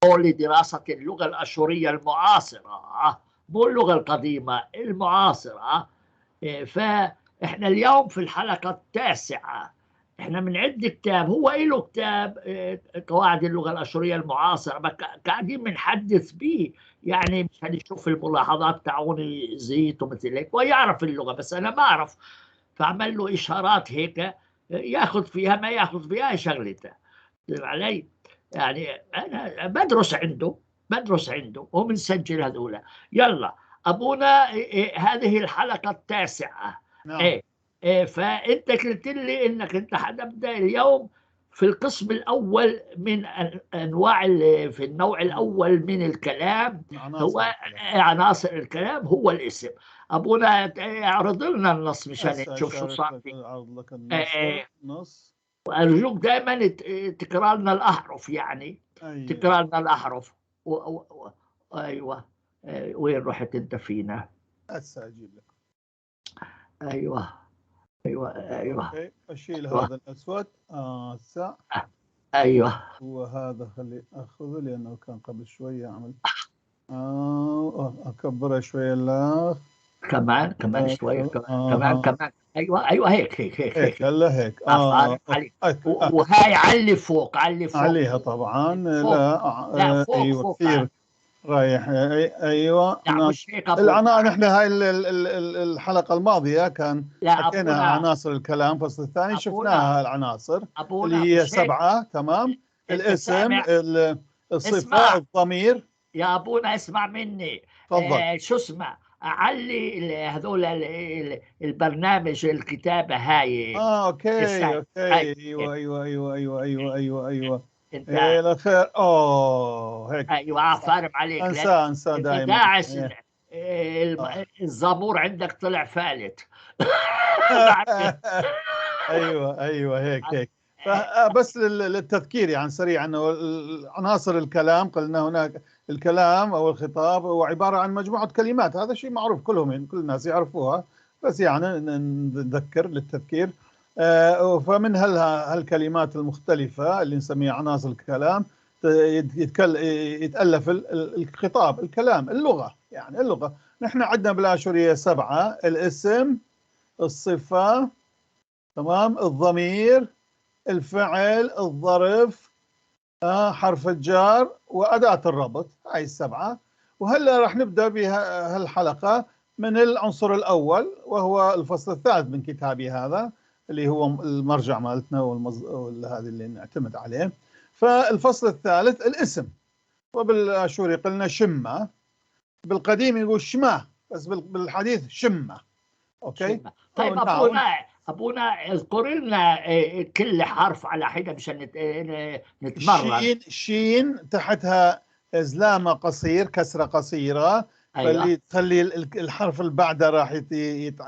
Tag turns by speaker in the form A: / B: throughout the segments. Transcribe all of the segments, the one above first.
A: لدراسة اللغة الأشورية المعاصرة، مو اللغة القديمة، المعاصرة. فإحنا اليوم في الحلقة التاسعة. إحنا بنعد كتاب، هو له كتاب قواعد اللغة الأشورية المعاصرة، قاعدين بنحدث به، يعني مشان يشوف الملاحظات تاعوني زيت ومثل هيك، ويعرف اللغة بس أنا ما أعرف، فعمل له إشارات هيك ياخذ فيها ما ياخذ فيها شغلته علي. يعني أنا بدرس عنده وبنسجل هذولا. يلا أبونا، هذه الحلقة التاسعة.
B: نعم.
A: فأنت قلت لي إنك أنت حنبدأ اليوم في القسم الأول من أنواع في النوع الأول من الكلام، هو عناصر الكلام، هو الاسم. أبونا اعرض لنا النص مشان نشوف شو صار فيه.
B: أعرض لك النص.
A: وأرجوك دائما تقرأ لنا الأحرف، يعني تقرأ لنا الأحرف. أيوة. وين رحت أنت فينا؟
B: هسه أجيب لك.
A: أيوة.
B: أوكي. أشيل هذا الأسود. هسه.
A: أيوة.
B: وهذا خلي أخذه لأنه كان قبل شوية عمل. أكبره شوية. لا
A: كمان شوية. كمان. أيوة هيك.
B: هلا هيك.
A: وهاي علي فوق.
B: عليها طبعا.
A: لا فوق.
B: أيوة
A: فوق
B: كثير رايح. ايوه.
A: لا مش هيك
B: نحن هاي الحلقه الماضيه كان حكينا عناصر الكلام، الفصل الثاني شفناها العناصر اللي هي 7. تمام. الاسم، الصفه، الضمير.
A: يا ابونا اسمع مني. شو اسمه، علي هذول البرنامج الكتابه هاي.
B: اوكي. ايوه.
A: انت
B: الخير. هيك.
A: ايوه فارم عليك.
B: انسى دائما.
A: داعس. الزبور عندك طلع فالت.
B: ايوه هيك. بس للتذكير يعني سريعا، انه عناصر الكلام قلنا هناك الكلام او الخطاب هو عباره عن مجموعه كلمات. هذا شيء معروف، كل الناس يعرفوها، بس يعني نذكر للتذكير. فمن هالكلمات المختلفه اللي نسميها عناصر الكلام يتألف الخطاب، الكلام، اللغه. يعني اللغه نحن عندنا بالآشورية 7: الاسم، الصفه، تمام، الضمير، الفعل، الظرف، حرف الجار، وأداة الربط. هاي 7. وهلا راح نبدأ بهالحلقة من العنصر الأول، وهو الفصل الثالث من كتابي هذا اللي هو المرجع مالتنا هذا اللي نعتمد عليه. فالفصل الثالث الاسم، وبالآشوري قلنا شمة، بالقديم يقول شمة، بس بالحديث شمة. أوكي.
A: طيب أبونا اذكر لنا كل حرف على حدة مشان نتمرن.
B: شين تحتها زلامة قصير، كسرة قصيرة.
A: أيوة.
B: تخلي الحرف اللي بعده راح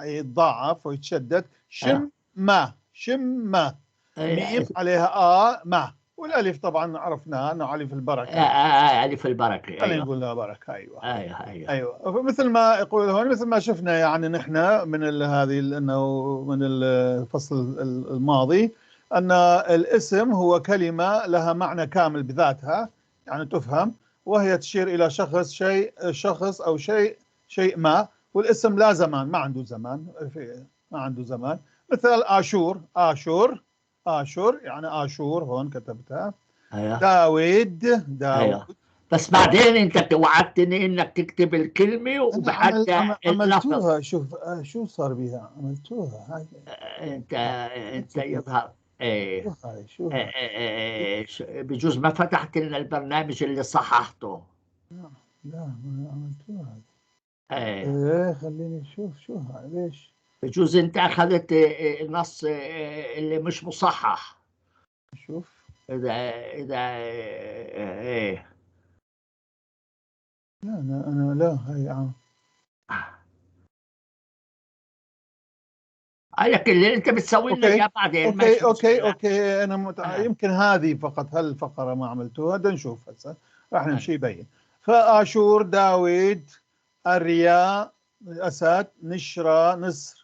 B: يتضاعف ويتشدد. شمة. ميم عليها ما، والالف طبعا عرفناها انه الف البركه.
A: الف البركه.
B: خلينا نقول لها بركه.
A: ايوه.
B: مثل ما يقول هون، مثل ما شفنا يعني نحن من هذه انه من الفصل الماضي ان الاسم هو كلمه لها معنى كامل بذاتها، يعني تفهم، وهي تشير الى شخص او شيء ما. والاسم لا زمان، ما عنده زمان. مثل آشور يعني آشور، هون كتبتها.
A: أيوة.
B: داوود.
A: أيوة. بس بعدين انت وعدتني انك تكتب الكلمة وبحتى
B: عملتوها. شوف شو صار بها، عملتوها هاي.
A: انت يظهر
B: شو
A: بجوز ما فتحت لنا البرنامج اللي صححته.
B: لا ما عملتوها. خليني اشوف شو هاي. ليش؟
A: بجوز انت اخذت نص اللي مش مصحح.
B: شوف
A: اذا
B: لا انا لا هاي
A: عليك اللي انت بتسوي لنا اياه بعدين.
B: اوكي انا يمكن هذه فقط هالفقره ما عملتوها. بدنا نشوف هسه، راح نمشي يبين. فآشور، داوود، أريا، أسد، نشرة، نسر،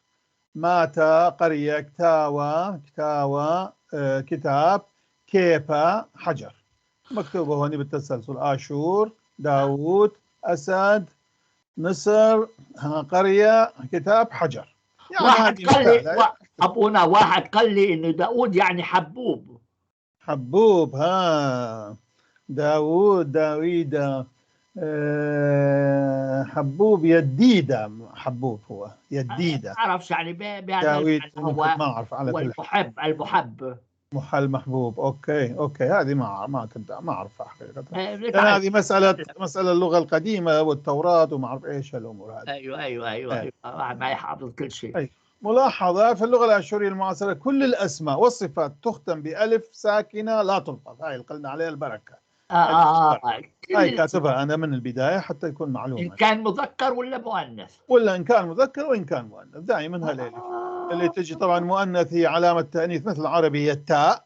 B: ماتا، قرية، كتاوى، كتاب، كيبا، حجر. مكتوبة هون بالتسلسل: آشور، داوود، أسد، نسر، قرية، كتاب، حجر. يعني
A: واحد
B: هذه
A: قال لي
B: مثال.
A: أبونا، واحد قال لي إنه داود يعني حبوب.
B: حبوب، ها، داوود، داويدا، حبوب، يديدة، حبوب هو يديدة.
A: ما أعرفش يعني بهذا
B: داويد
A: المعنى
B: ممكن،
A: هو
B: ما أعرف على
A: هو
B: كل حال.
A: المحب.
B: محل محبوب. أوكي، هذه ما كنت ما أعرفها حقيقة، لأن
A: بنتعلم.
B: هذه مسألة اللغة القديمة والتوراة وما أعرف إيش الأمور هذه.
A: أيوة واحد ما يحافظ كل شيء.
B: أي ملاحظة في اللغة الآشورية المعاصرة: كل الأسماء والصفات تختم بألف ساكنة لا تلفظ. هاي اللي قلنا عليها البركة. هاي كاتبها أنا من البداية حتى يكون
A: إن
B: معلومة،
A: كان مذكر ولا مؤنث،
B: ولا إن كان مذكر وإن كان مؤنث، دائما هالألف اللي تجي. طبعا مؤنث هي علامة تأنيث، مثل العربي هي التاء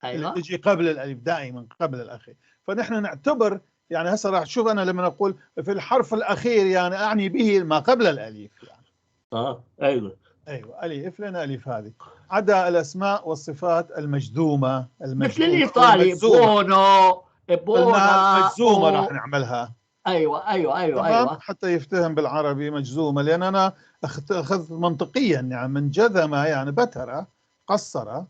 B: اللي
A: أيوة.
B: تجي قبل الألف، دائما قبل الأخير. فنحن نعتبر، يعني هسه راح تشوف أنا لما أقول في الحرف الأخير يعني أعني به ما قبل الألف يعني.
A: أيوة
B: ألف، لنا ألف هذه. عدا الأسماء والصفات المجذومة،
A: مثل
B: أو
A: الإيطالي
B: المجزومة.
A: بونو
B: قلنا
A: بونا
B: المجزومة راح نعملها. تمام،
A: أيوة.
B: حتى يفتهم بالعربي مجزومة، لأن أنا أخذت منطقيا يعني من جذم يعني بتر، قصر،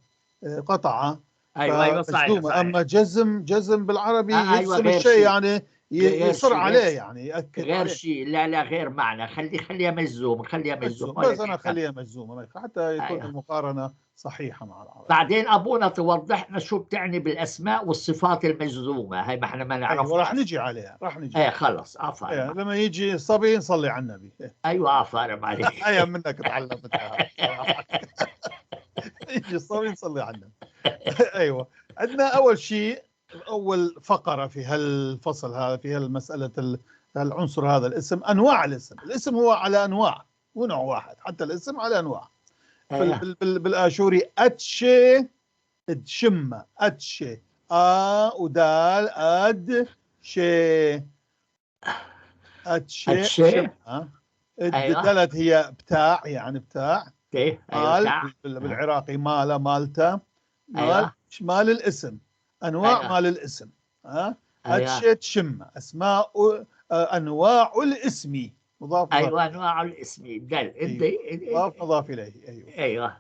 B: قطع،
A: أيوة
B: فمجزومة. أما
A: صحيح.
B: جزم بالعربي
A: أيوة
B: يجزم
A: غير
B: الشيء
A: شيء،
B: يعني
A: غير
B: يصر
A: شيء
B: عليه، يعني يأكد
A: غير
B: عليه.
A: شيء. لا غير معنى. خليها مجزوم، خليها مجزوم
B: مجزوم،
A: ولا
B: بس أنا
A: تهتم.
B: أخليها مجزومة حتى يكون
A: أيوة.
B: المقارنة صحيحة مع العربي.
A: بعدين أبونا توضح لنا شو بتعني بالأسماء والصفات المجزومة، هاي ما احنا ما
B: أيوة، راح
A: نعرفهاش.
B: نجي عليها، راح نجي
A: إيه
B: عليها.
A: خلص عفوا.
B: لما يجي صبي نصلي على النبي.
A: أيوة عفوا عليك.
B: هيا منك تعلمتها صراحة. يجي الصبي نصلي على النبي. ايوه. عندنا اول شيء، اول فقره في هالفصل هذا، في هالمساله العنصر هذا الاسم، انواع الاسم هو على انواع، مو نوع واحد، حتى الاسم على انواع. بالاشوري اتشي، تشمه، اتشي، ودال، اد، شي، اتشي،
A: الشيء.
B: شمه.
A: أيوة.
B: الدلت هي بتاع، يعني بتاع.
A: أيوة
B: مال
A: بتاع.
B: بالعراقي مالا، مالتا، مال،
A: أيوة.
B: مال الاسم، انواع
A: أيوة.
B: مال الاسم.
A: أيوة.
B: اتشت، شمه، اسماء، انواع الاسم، مضاف
A: أيوة
B: اليه.
A: أنواع الاسم دل
B: ايوه، مضاف اليه. ايوه.
A: أيوة.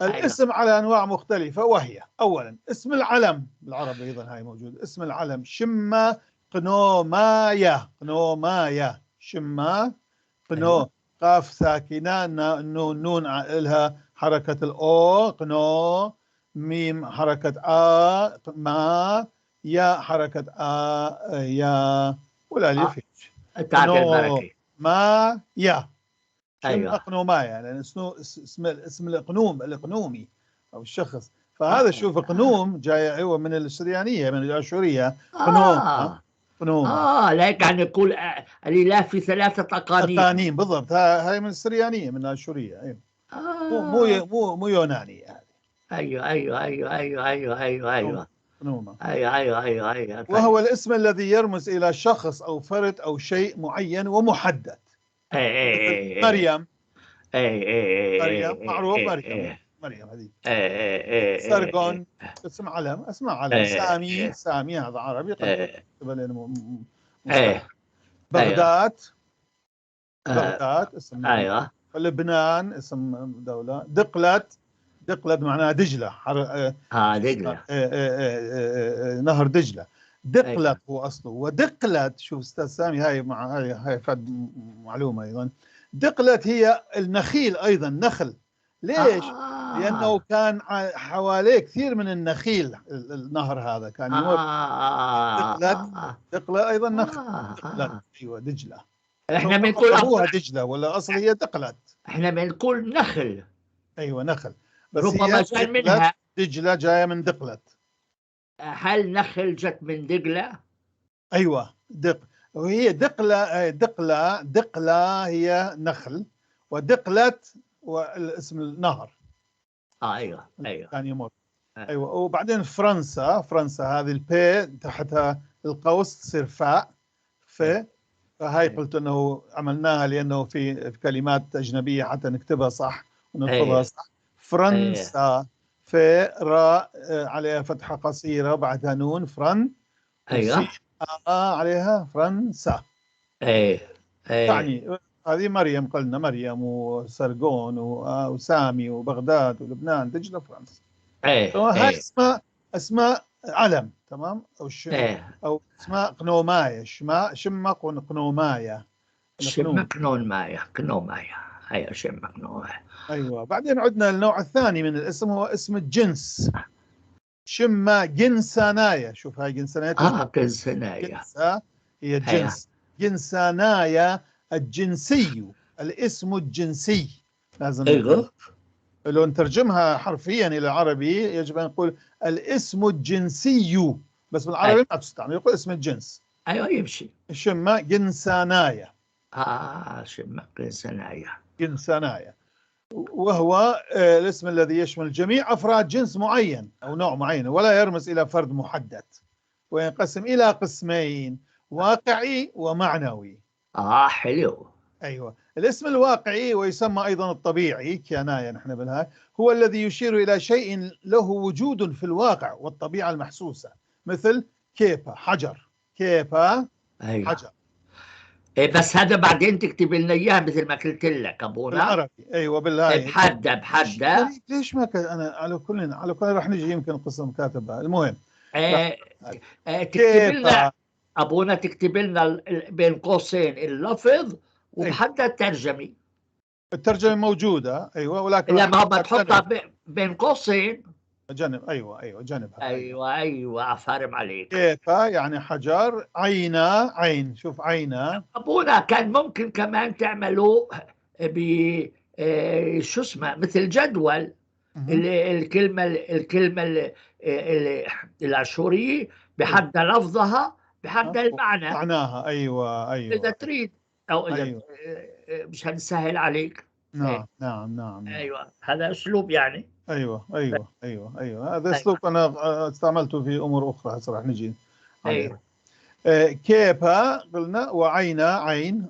A: أيوة.
B: الاسم على انواع مختلفه، وهي: اولا اسم العلم، بالعربي ايضا هاي موجود اسم العلم: شمه، قنومايا، قنومايا، شمه،
A: أيوة.
B: قنو، قاف ساكنة، نون لها حركة الأو، قنو، ميم حركة ما، يا حركة يا، والألف هيك.
A: تعطي
B: قنو
A: البركة.
B: ما يا، شم
A: أيوة.
B: أقنو ما، يعني اسم الإقنوم، الإقنومي أو الشخص. فهذا شوف، قنوم جاي أيوة من السريانية، من الآشورية. قنوم،
A: آه
B: قنوم،
A: لك يعني نقول الإله في 3 أقانيم.
B: أقانيم بالضبط. هاي من السريانية، من الآشورية. أيوة.
A: آه
B: مو يوناني يعني.
A: أيوة.
B: نوما. طيب.
A: طيب.
B: وهو الاسم الذي يرمز إلى شخص أو فرد أو شيء معين ومحدد.
A: إيه
B: مثل
A: إيه إيه
B: مريم،
A: إيه إيه
B: مريم معروف،
A: إيه
B: مريم يعني،
A: إيه
B: مريم هذه.
A: إيه إيه إيه
B: سرغون، اسم علم، اسماء علم.
A: إيه
B: سامي، سامي هذا عربي، قد
A: إيه
B: تكتب لنا مصطلح.
A: إيه أيوة.
B: بغداد، بغداد اسم مدينة.
A: أيوة.
B: لبنان اسم دولة. دقلت معناها دجلة، شو اسمه،
A: دجلة.
B: نهر دجلة. دقلت
A: أيوة.
B: هو أصله. ودقلت، شوف أستاذ سامي، هاي فد معلومة أيضا. دقلت هي النخيل أيضا، نخل. ليش؟ لأنه كان حواليه كثير من النخيل، النهر هذا كان يمر. دقلت، دقلة أيضا نخل. دقلت، أيوة دجلة.
A: احنا
B: هم
A: بنقول
B: لقبوها دجلة، ولا أصل هي دقلت.
A: احنا بنقول نخل.
B: أيوة نخل، بس
A: ربما
B: هي
A: جاي
B: دقلت.
A: منها.
B: دجلة جاية من دقلت.
A: هل نخل جت من دجلة؟
B: أيوة وهي دقلة، دقلة هي نخل، ودقلت والاسم النهر
A: ايوه.
B: كان يمر. أيوة. وبعدين فرنسا هذه البي تحتها القوس تصير فاء، فهاي قلت انه عملناها لانه في كلمات اجنبيه حتى نكتبها صح ونلفظها
A: ايه
B: صح. فرنسا، في راء عليها فتحه قصيره بعدها نون، فرن،
A: ايوه.
B: عليها فرنسا.
A: ايه ايه.
B: يعني هذه مريم، قلنا مريم وسرغون وسامي وبغداد ولبنان دجلة فرنسا.
A: ايه
B: هاي
A: ايه
B: اسماء علم، تمام،
A: ايه.
B: او اسماء قنومايا، شمق وقنومايا. القنوم.
A: شمكنون مايا كنون مايا. ايوه شمكنون مايا.
B: ايوه. بعدين عندنا النوع الثاني من الاسم، هو اسم الجنس. شما جنسانايا. شوف هاي جنسانايا تشبه
A: كنسنايا.
B: جنسة، هي
A: ايوه
B: الجنس. جنسانايا الجنسي، الاسم الجنسي. لازم
A: ايوه
B: لو نترجمها حرفيا الى العربي يجب ان نقول الاسم الجنسي، بس بالعربي ما تستعمل، يقول اسم الجنس.
A: ايوه يمشي.
B: شما جنسانايا.
A: شمك كنسنايا.
B: جنسانايا، وهو الاسم الذي يشمل جميع أفراد جنس معين أو نوع معين، ولا يرمز إلى فرد محدد، وينقسم إلى قسمين: واقعي ومعنوي.
A: حلو.
B: أيوة. الاسم الواقعي، ويسمى أيضا الطبيعي، كيانايا نحن بالهاي، هو الذي يشير إلى شيء له وجود في الواقع والطبيعة المحسوسة، مثل كيبا حجر. كيبا
A: ايوه.
B: حجر.
A: إيه بس هذا بعدين تكتب لنا اياه مثل ما قلت لك ابونا.
B: بالعربي. أيوة
A: إيه
B: بالهاي.
A: بحدة بحدة.
B: غريب ليش ما أنا على كل راح نجي يمكن قسم كاتبها. المهم
A: إيه. تكتب لنا
B: كيبا.
A: ابونا، تكتب لنا بين قوسين اللفظ
B: أيوة.
A: وبحدة الترجمة.
B: الترجمة موجودة، أيوة، ولكن راح
A: لما ما
B: نحطها
A: تحطها
B: جانب.
A: بين قوسين.
B: جانب، أيوة جانبها. أيوة.
A: ايوه ايوه فارم عليك.
B: كيبا يعني حجر. عينا، عين. شوف عينا.
A: ابونا كان ممكن كمان تعملوا ب شو اسمه مثل جدول. الكلمة العشورية
B: أيوة.
A: بحد لفظها بحد المعنى.
B: معناها. أيوة
A: إذا
B: أيوة
A: تريد أو إذا
B: أيوة.
A: مش هنسهل عليك. إيه.
B: نعم نعم نعم نعم.
A: أيوة هذا أسلوب يعني.
B: أيوة أيوة أيوة أيوة. هذا
A: أيوة
B: أسلوب أنا استعملته في أمور أخرى، هسه راح نجي عليه.
A: أيوة
B: كيبا قلنا، وعينا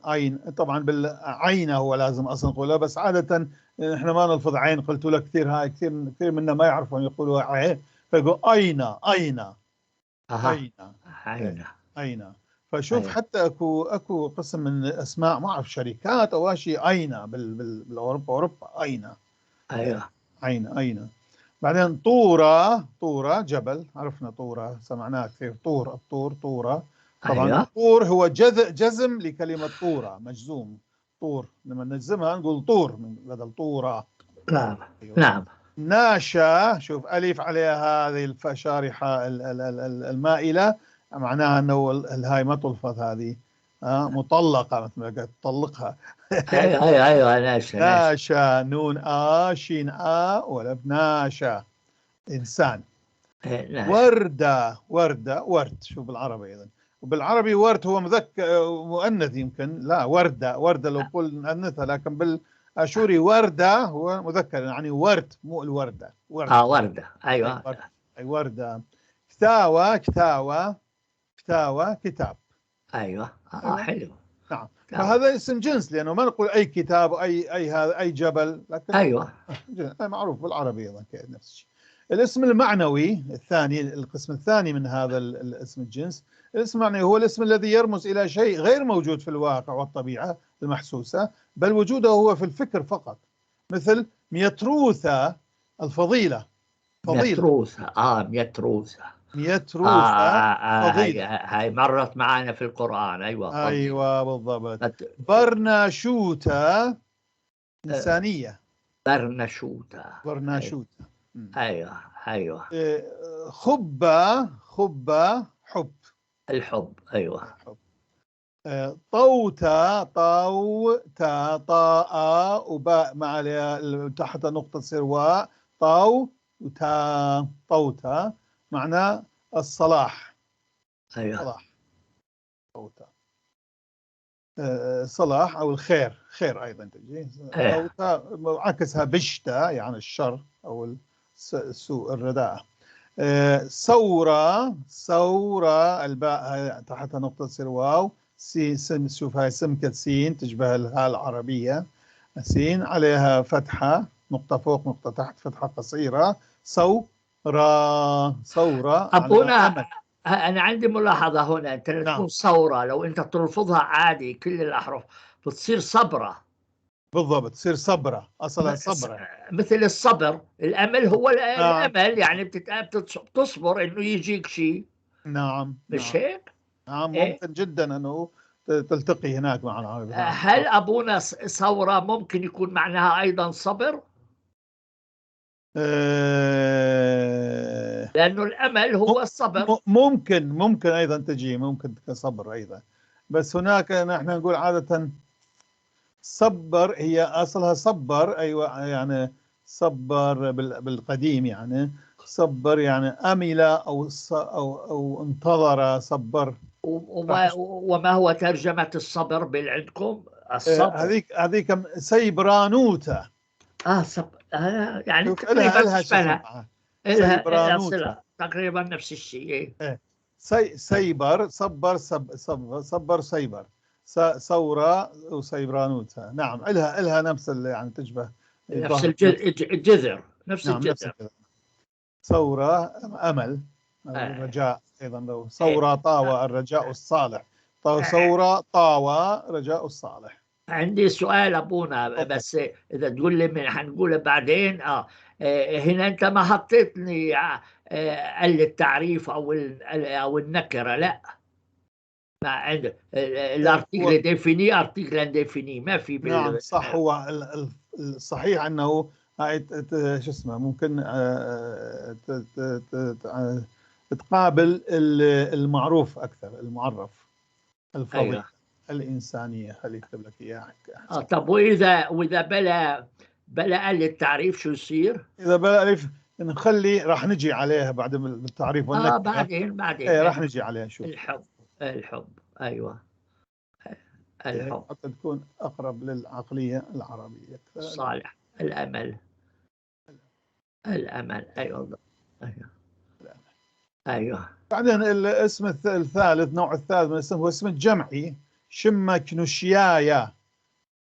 B: عين. طبعا بالعينة هو لازم أصلا نقولها، بس عادة احنا ما نلفظ عين. قلت لك كثير، هاي كثير منا ما يعرفون يقولوا عين، فيقول أينا.
A: أها.
B: أينا. إيه،
A: عينة.
B: أينا. فشوف
A: أيوة
B: حتى اكو قسم من الاسماء، ما اعرف شركات او شيء، أينا بالاوروبا أينا.
A: أيوة
B: أينا. بعدين طورة جبل. عرفنا طورة، سمعناها كثير. الطورة. طبعا
A: أيوة.
B: الطور هو جزم لكلمة طورة، مجزوم. طور لما نجزمها نقول طور من بدل طورة.
A: نعم
B: أيوة.
A: نعم.
B: ناشا. شوف ألف عليها هذه الشارحة المائلة، معناها أنه هاي ما تلفظ هذه. مطلقة، مثل ما قلت تطلقها.
A: أيوة أيوة أيوة ناشا ناشا.
B: ناشا. نون شين ولف ناشا. إنسان.
A: ناشا.
B: ورد. شو بالعربي إذن؟ وبالعربي ورد هو مذكر مؤنث يمكن. لا، وردة لو قل مؤنثة، لكن بالآشوري وردة هو مذكر، يعني ورد، مو الوردة. ورد.
A: وردة.
B: أي
A: أيوة.
B: ورد. أي وردة. كتاوة كتاب.
A: أيوة
B: أيوة.
A: حلو.
B: نعم.
A: كتاب.
B: فهذا اسم جنس، لأنه ما نقول أي كتاب أي هذا أي جبل، لكن
A: أيوة.
B: معروف بالعربي أيضا نفس الشيء. الاسم المعنوي الثاني، القسم الثاني من هذا الاسم الجنس. الاسم المعنوي هو الاسم الذي يرمز إلى شيء غير موجود في الواقع والطبيعة المحسوسة، بل وجوده هو في الفكر فقط، مثل ميتروثة الفضيلة. فضيلة.
A: ميتروثة. ميتروثة.
B: ميتروثة
A: هاي
B: فضيلة.
A: هاي مرت معنا في القرآن. أيوة فضيلة.
B: أيوة بالضبط.
A: بت-
B: برناشوتة
A: آه،
B: إنسانية.
A: برنشوتة. أيوة
B: برناشوتة.
A: أيوة أيوة.
B: خبة حب.
A: الحب. أيوة.
B: حب. طوتا طاء وباء مع تحت نقطة تصير واء. طوتا معناه الصلاح.
A: أيوة
B: صلاح. طوتا. صلاح أو الخير. خير أيضا تجي.
A: أيوة
B: طوتا عكسها بشتا، يعني الشر أو السوء، الرداء. ثورة الباء تحت نقطة تصير واو. شوف هاي سمكة سين تشبه الهاء العربية. سين عليها فتحة، نقطة فوق نقطة تحت، فتحة قصيرة. ثورة على
A: أبونا.
B: أمل.
A: أنا عندي ملاحظة هنا، أنت لما
B: نعم.
A: تكون ثورة لو أنت تلفظها عادي كل الأحرف بتصير صبرة.
B: بالضبط، تصير صبرة، أصلها صبرة.
A: مثل الصبر، الأمل هو
B: نعم
A: الأمل، يعني بتصبر إنه يجيك شيء،
B: نعم
A: مش
B: نعم
A: هيك؟
B: نعم،
A: إيه؟
B: ممكن جدا أنه تلتقي هناك مع العربي. نعم
A: هل أبونا ثورة ممكن يكون معناها أيضا صبر؟
B: آه،
A: لأنه الأمل هو الصبر.
B: ممكن أيضا تجي، ممكن كصبر أيضا، بس هناك نحن نقول عادة صبر، هي أصلها صبر، أيوة يعني صبر بالقديم، يعني صبر يعني أمل أو انتظر صبر.
A: وما هو ترجمة الصبر عندكم؟ الصبر.
B: هذيك سيبرانوتا.
A: يعني
B: شوف
A: تقريبا
B: إلها شو
A: تشبهها.
B: اسمها،
A: إلها
B: سيبرانوتا.
A: صلة، تقريبا نفس الشيء. إيه؟
B: إيه. سيبر صبر صبر سيبر ثورة وسيبرانوتا. نعم، إلها نفس يعني تشبه
A: نفس
B: الظهر نفس.
A: الجذر، نفس
B: نعم نفس
A: الجذر.
B: الكلام. ثورة أمل،
A: آه.
B: الرجاء أيضا، لو
A: إيه.
B: ثورة طاوى الرجاء الصالح،
A: آه.
B: ثورة طاوى رجاء الصالح.
A: عندي سؤال أبونا،
B: تفضل.
A: بس إذا تقول لي حنقوله بعدين. هنا أنت ما حطيتني التعريف أو النكرة، لا. ما عند
B: هو
A: الارتيكل ديفيني، ارتيكل انديفيني ما في
B: نعم صح، هو الصحيح أنه هاي شو اسمه ممكن تقابل المعروف أكثر، المعرف، الفضيلة
A: ايوه.
B: الإنسانية. خلي أكتب لك إياها أحسن.
A: طب واذا بلا التعريف شو يصير؟
B: إذا بألف نخلي، راح نجي عليها بعد بالتعريف والنكرة.
A: بعدين
B: إيه راح
A: أيوة.
B: نجي عليها. شوف
A: الحب. الحب. ايوه.
B: إيه،
A: الحب.
B: حتى تكون أقرب للعقلية العربية.
A: صالح. الامل. الامل، ايوه. ايوه. ايوه.
B: بعدين الاسم الثالث، نوع الثالث من الاسم هو اسم الجمعي، شمة كنوشيايا.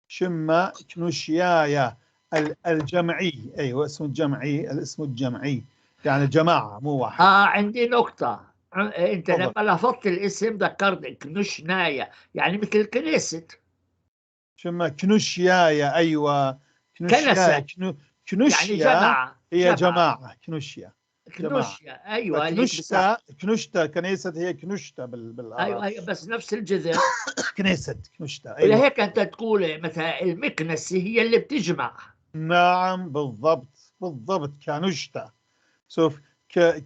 B: شمة كنوشيايا الجمعي. أيوة اسم الجمعي، الاسم الجمعي يعني جماعة مو واحد.
A: عندي نقطة. انت
B: تفضل.
A: لما لفظت الاسم ذكرت كنشناية، يعني مثل كنيسة.
B: شمة كنوشيايا. أيوة كنوشيايا.
A: كنسة. يعني
B: كنوشيا
A: جماعة
B: هي
A: جماعة.
B: جماعة، كنوشيا جماعة.
A: كنوشيا، ايوه، الكنيسة.
B: كنشتا كنيسة، هي كنشتا
A: ايوه،
B: بالعرب.
A: ايوه، بس نفس الجذر.
B: كنيسة كنشتا أيوة.
A: ولهيك انت تقول مثلا المكنسة هي اللي بتجمع.
B: نعم بالضبط بالضبط، كانشتا. شوف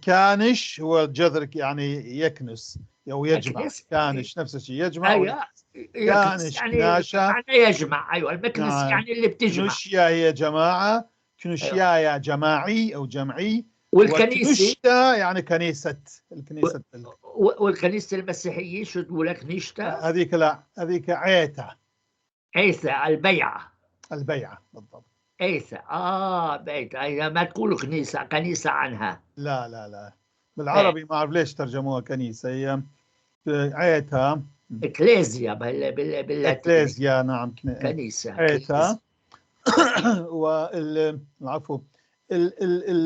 B: كانش هو الجذر يعني يكنس أو يجمع.
A: كنيسة.
B: كانش نفس الشيء، يجمع
A: ايوه،
B: ويكنس.
A: يكنس
B: كانش
A: يعني
B: كناشا.
A: معناه يجمع. ايوه، المكنسة
B: نعم.
A: يعني اللي بتجمع.
B: كنوشيا هي جماعة،
A: ايوه.
B: كنوشيايا جماعي أو جمعي،
A: والكنيسة.
B: وكنشتا يعني كنيسة. الكنيسة
A: والكنيسة المسيحية شو تقول لك؟ نيشتا.
B: هذيك لا، هذيك عيتا.
A: عيسى البيعة.
B: البيعة بالضبط.
A: عيسى، بيت. أيوة، ما تقولوا كنيسة، كنيسة عنها.
B: لا لا لا،
A: ايه.
B: بالعربي ما أعرف ليش ترجموها كنيسة، هي عيتا.
A: اكليزيا باللاتيني.
B: إكليزيا. نعم
A: كنيسة،
B: عيتا.
A: كليزيا.
B: والعفو.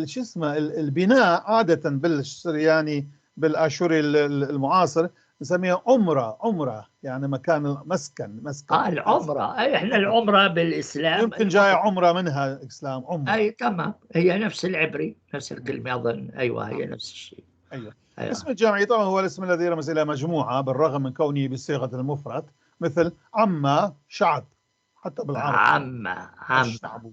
B: شو اسمه البناء عادة بالسرياني بالآشوري المعاصر نسميها عمرة يعني مكان مسكن.
A: العمرة، احنا العمرة بالإسلام
B: يمكن جاي
A: العمرة.
B: عمرة منها إسلام عمرة.
A: اي تمام، هي نفس العبري، نفس الكلمة أظن. أيوة، هي نفس الشيء.
B: أيوة.
A: أيوة.
B: اسم الجمعي طبعا هو الاسم الذي رمز إلى مجموعة بالرغم من كونه بصيغة المفرد، مثل عمة شعب، حتى بالعربي
A: عامة.
B: الشعب.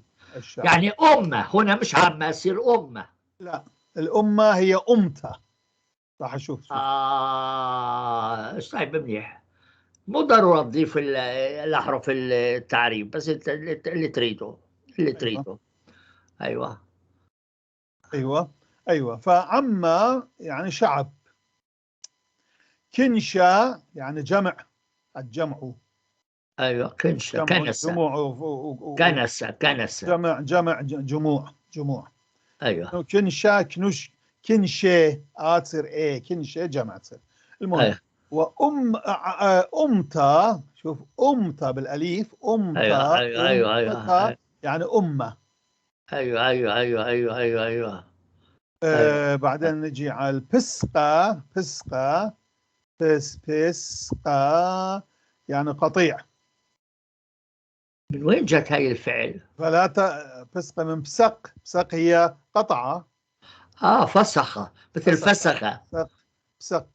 A: يعني أمة، هنا مش عامة، يصير أمة.
B: لا، الأمة هي أمتة. راح أشوف.
A: طيب، منيح. مو ضروري تضيف الأحرف التعريف، بس انت اللي تريده. اللي
B: أيوة
A: تريده. ايوه.
B: أيوة أيوة. فعمة يعني شعب. كنشا يعني جمع، الجمع.
A: ايوه، كنسة
B: جمع
A: كنسة.
B: جموع
A: كنسة.
B: جمع جموع.
A: ايوه.
B: كنشا كنشة تصير ايه، كنشة جمع تصير. المهم،
A: ايوه.
B: أمتا. شوف أمتا بالأليف،
A: ايوه.
B: أمتا
A: ايوه. ايوه. ايوه.
B: أمتا يعني أمة.
A: ايوه. ايوه. ايوه. ايوه. ايوه. ايوه.
B: بعدين نجي على البسقة. بسقة بسقة يعني قطيع.
A: من وين جت هاي الفعل؟
B: فلا بسقة من بسق. بسق هي قطعة.
A: فسخة، مثل فسخة.
B: بسق. بسق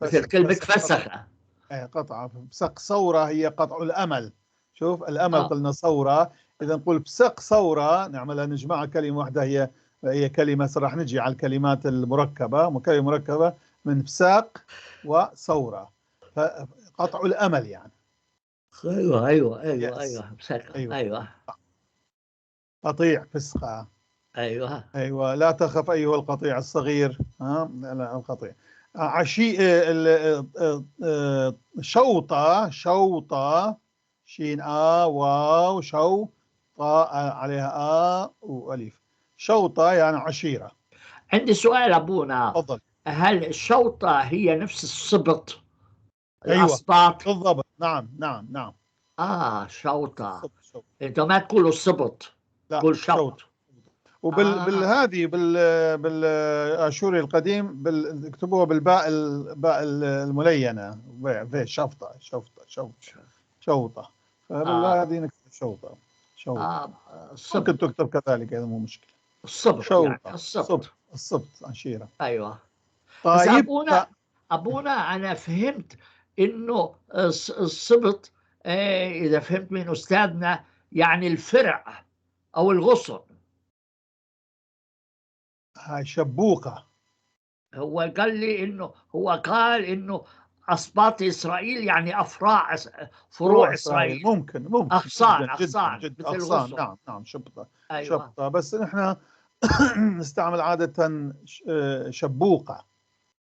A: مثل
B: فسق
A: كلمة
B: فسق قطعة.
A: فسخة.
B: قطعة. بسق ثورة هي قطع الأمل. شوف الأمل قلنا ثورة، إذا نقول بسق ثورة نعملها نجمعها كلمة واحدة، هي كلمة. راح نجي على الكلمات المركبة، كلمة مركبة من بساق وثورة، فقطع الأمل يعني.
A: ايوه بسخة.
B: أيوة.
A: ايوه
B: قطيع بسقة.
A: ايوه
B: لا تخف أيها القطيع الصغير. لا القطيع. عشي شوطة. شوطة شين واو شو عليها وألف. شوطة يعني عشيرة.
A: عندي سؤال أبونا.
B: تفضل.
A: هل الشوطة هي نفس السبط،
B: أيوة
A: الأسباط؟
B: بالضبط. نعم.
A: شوطة.
B: شوط.
A: أنت ما تقولوا السبط،
B: لا
A: تقول
B: شوط.
A: شوط.
B: بالهذه بالاشوري القديم يكتبوها بالباء الملينه. في شوطه. فبالهذه نكتب شوطه.
A: السبط.
B: ممكن تكتب كذلك، هذا مو مشكله.
A: السبط يعني
B: شوطه.
A: السبط.
B: السبط عشيره.
A: أيوه. بس
B: طيب.
A: أبونا أنا فهمت إنه السبط، إذا فهمت من أستاذنا، يعني الفرع أو الغصن.
B: هاي شبوقه.
A: هو قال إنه أسباط إسرائيل يعني أفراع، فروع إسرائيل.
B: ممكن
A: أغصان
B: جدا
A: مثل
B: اغصان.
A: الغصن.
B: نعم شبطه.
A: أيوة.
B: شبطه بس نحن نستعمل عاده شبوقه.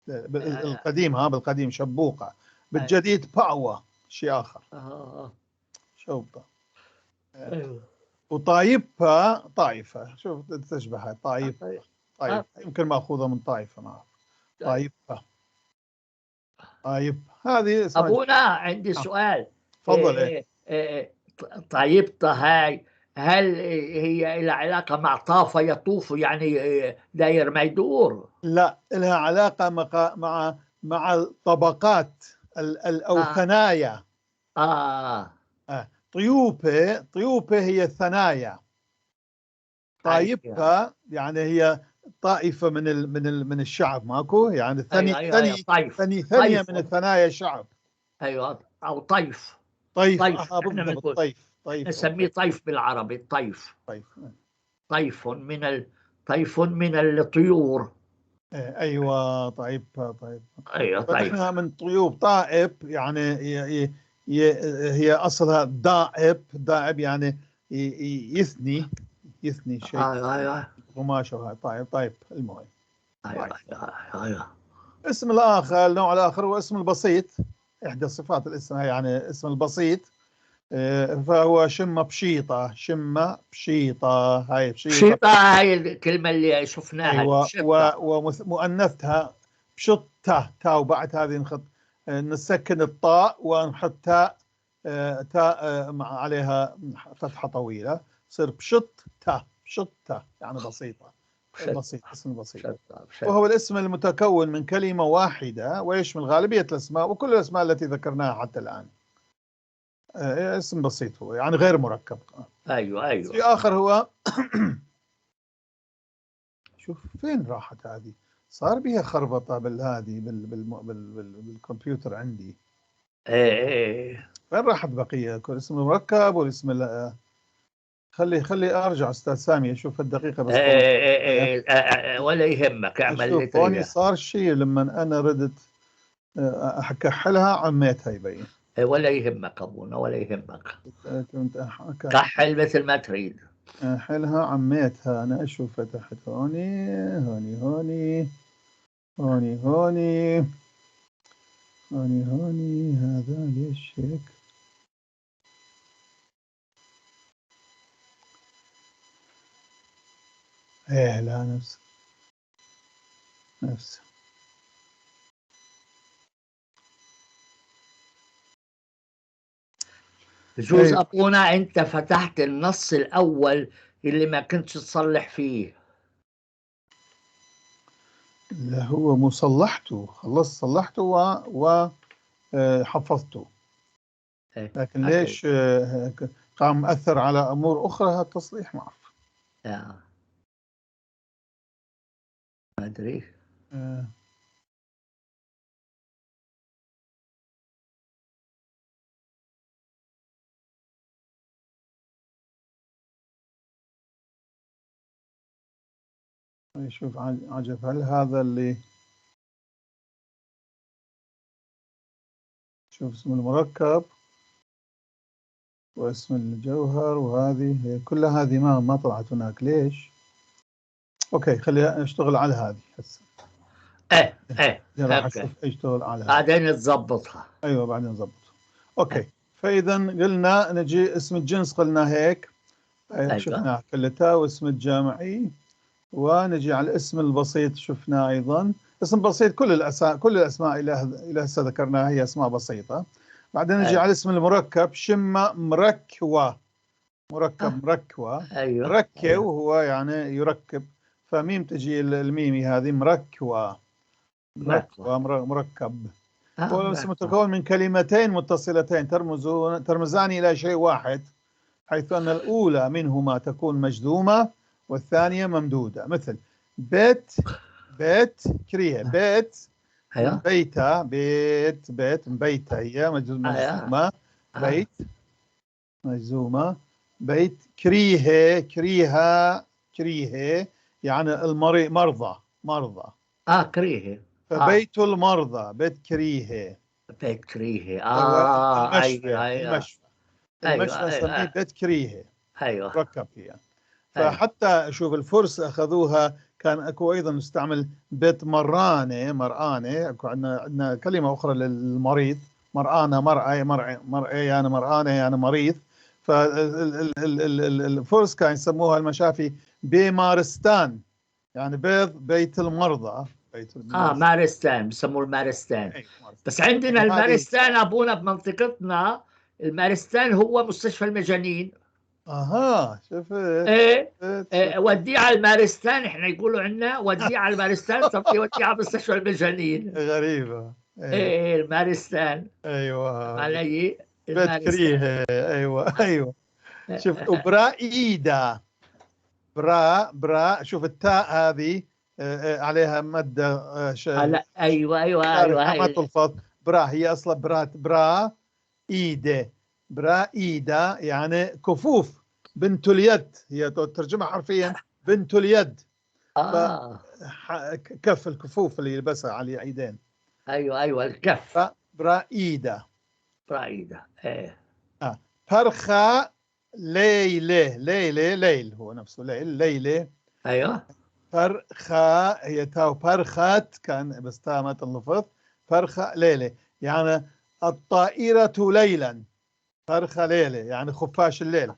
B: القديم بالقديم شبوقة، بالجديد باوة شيء آخر. شوطة.
A: أيوة.
B: وطايبة طائفة. شوف تشبه طايبة. يمكن مأخوذة من طائفة. ما طايبة. هذه اسمها.
A: أبونا عندي سؤال.
B: تفضل.
A: طيبته هاي، هل هي لها علاقة مع طاف يطوف يعني داير ما يدور؟
B: لا، لها علاقة مع الطبقات أو ثنايا. طيوبة هي ثنايا. طائفة يعني هي طائفة من الشعب. ماكو يعني ثانية من الثنايا الشعب.
A: أيوة، أو طيف.
B: طيف.
A: احنا
B: بالضبط.
A: بنقول،
B: طيف
A: نسميه طيف بالعربي. طيف.
B: طيف.
A: طيف من الطيور.
B: ايوه طيب.
A: ايوه طيف.
B: فنحن من طيوب. طائب يعني هي اصلها دائب يعني يثني شيء.
A: ايوه
B: قماشه. طيب المهم.
A: ايوه.
B: اسم الآخر، النوع الآخر هو اسم البسيط. إحدى صفات الاسم يعني اسم البسيط. فهو شمة بشيطة. هاي
A: بشيطة. هاي الكلمة اللي شفناها.
B: أيوة.
A: بشيطة.
B: ومؤنثها بشطة. تاء، وبعد هذه نسكن الطاء ونحط تاء. عليها فتحة طويلة، تصير بشطة يعني بسيطة. اسم بسيط. وهو الاسم المتكون من كلمة واحدة ويشمل غالبية الأسماء وكل الأسماء التي ذكرناها حتى الآن. اسم بسيط هو يعني غير مركب.
A: أيوة.
B: في آخر هو شوف فين راحت هذه. صار بها خربطة بالهذه بالكمبيوتر عندي. فين راحت بقية كل اسم مركب والاسم خلي أرجع أستاذ سامي أشوف الدقيقة بس.
A: ولا يهمك، اعمل اللي
B: شوف هون
A: تريده.
B: صار شيء لما أنا ردت أكحلها عميتها يبين.
A: ولا يهمك أبونا، ولا يهمك.
B: كنت
A: كحل مثل ما تريد.
B: أحلها عميتها. أنا أشوف فتحت هوني. هذا ليش هيك؟ لا نفس
A: بجوز أبونا أنت فتحت النص الأول اللي ما كنتش تصلح فيه.
B: اللي هو مصلحته، خلصت صلحته وحفظته.
A: إيه.
B: لكن
A: أكيد.
B: ليش قام مأثر على أمور أخرى؟ هذا التصليح ما أعرف.
A: ما أدري.
B: شوف عجب، هل هذا اللي شوف اسم المركب واسم الجوهر، وهذه كل هذه ما طلعت هناك. ليش؟ اوكي، خلينا نشتغل على هذه هسه.
A: ايه
B: راح
A: اوكي.
B: اشوف اشتغل على هذه
A: بعدين تظبطها.
B: ايوه بعدين نظبطها. اوكي. فاذا قلنا نجي اسم الجنس، قلنا هيك شفناه كلتها، واسم الجامعي، ونجي على الاسم البسيط شفناه ايضا. اسم بسيط كل الاسماء الى هسه ذكرناها هي اسماء بسيطه. بعدين نجي على اسم المركب، شمة مركوة، مركب مركوة.
A: ايوه
B: ركب وهو يعني يركب، فميم تجي الميمي هذه مركوة، مركوة مركب. هو اسم متكون من كلمتين متصلتين ترمزان إلى شيء واحد، حيث أن الأولى منهما تكون مجذومة والثانية ممدودة. مثل بيت، بيت كريه، بيت من بيتها، بيت بيتها هي مجزومة، بيت مجزومة، بيت كريه، كريها، كريه يعني المريض، مرضى، مرضى.
A: كريه.
B: فبيت المرضى، بيت كريه.
A: بيت كريه.
B: المشفى
A: ايوه
B: يعني
A: ايوه
B: المشفى، المشفى نسميه بيت كريه،
A: ايوه
B: مركب فيها. فحتى شوف الفرس اخذوها، كان اكو ايضا نستعمل بيت مرانه، مرانه. اكو عندنا كلمه اخرى للمريض، مرانه، مرأة، مرأة يعني مرانه يعني مريض. فالفرس كان يسموها المشافي بمارستان، يعني بيت المرضى، بيت
A: مارستان، بسموه المارستان. بس عندنا المارستان ابونا بمنطقتنا، المارستان هو مستشفى المجانين.
B: شفت.
A: ايه وديه على المارستان، احنا يقولوا عندنا وديه على المارستان، طب وديه على مستشفى المجانين.
B: غريبة.
A: ايه المارستان.
B: ايوه
A: علي
B: بيت
A: المارستان.
B: كريه. ايوه ايوه. شوف برائيدا، برا شوف التاء هذه عليها مادة
A: لا ايوه
B: ما تلفظ. برا هي اصلا برا ايده، برا ايده يعني كفوف، بنت اليد، هي ترجمة حرفيا بنت اليد. كف الكفوف اللي يلبسها على الايدين.
A: ايوه الكف.
B: برائيدة،
A: برائيدة. ايه.
B: فرخة ليلة، ليلة ليل هو نفسه ليل، ليلة.
A: ايوه.
B: فرخة هي تاو، فرخت كان بس تاء ما تنلفظ. فرخة ليلة يعني الطائرة ليلا، فرخة ليلة يعني خفاش الليل،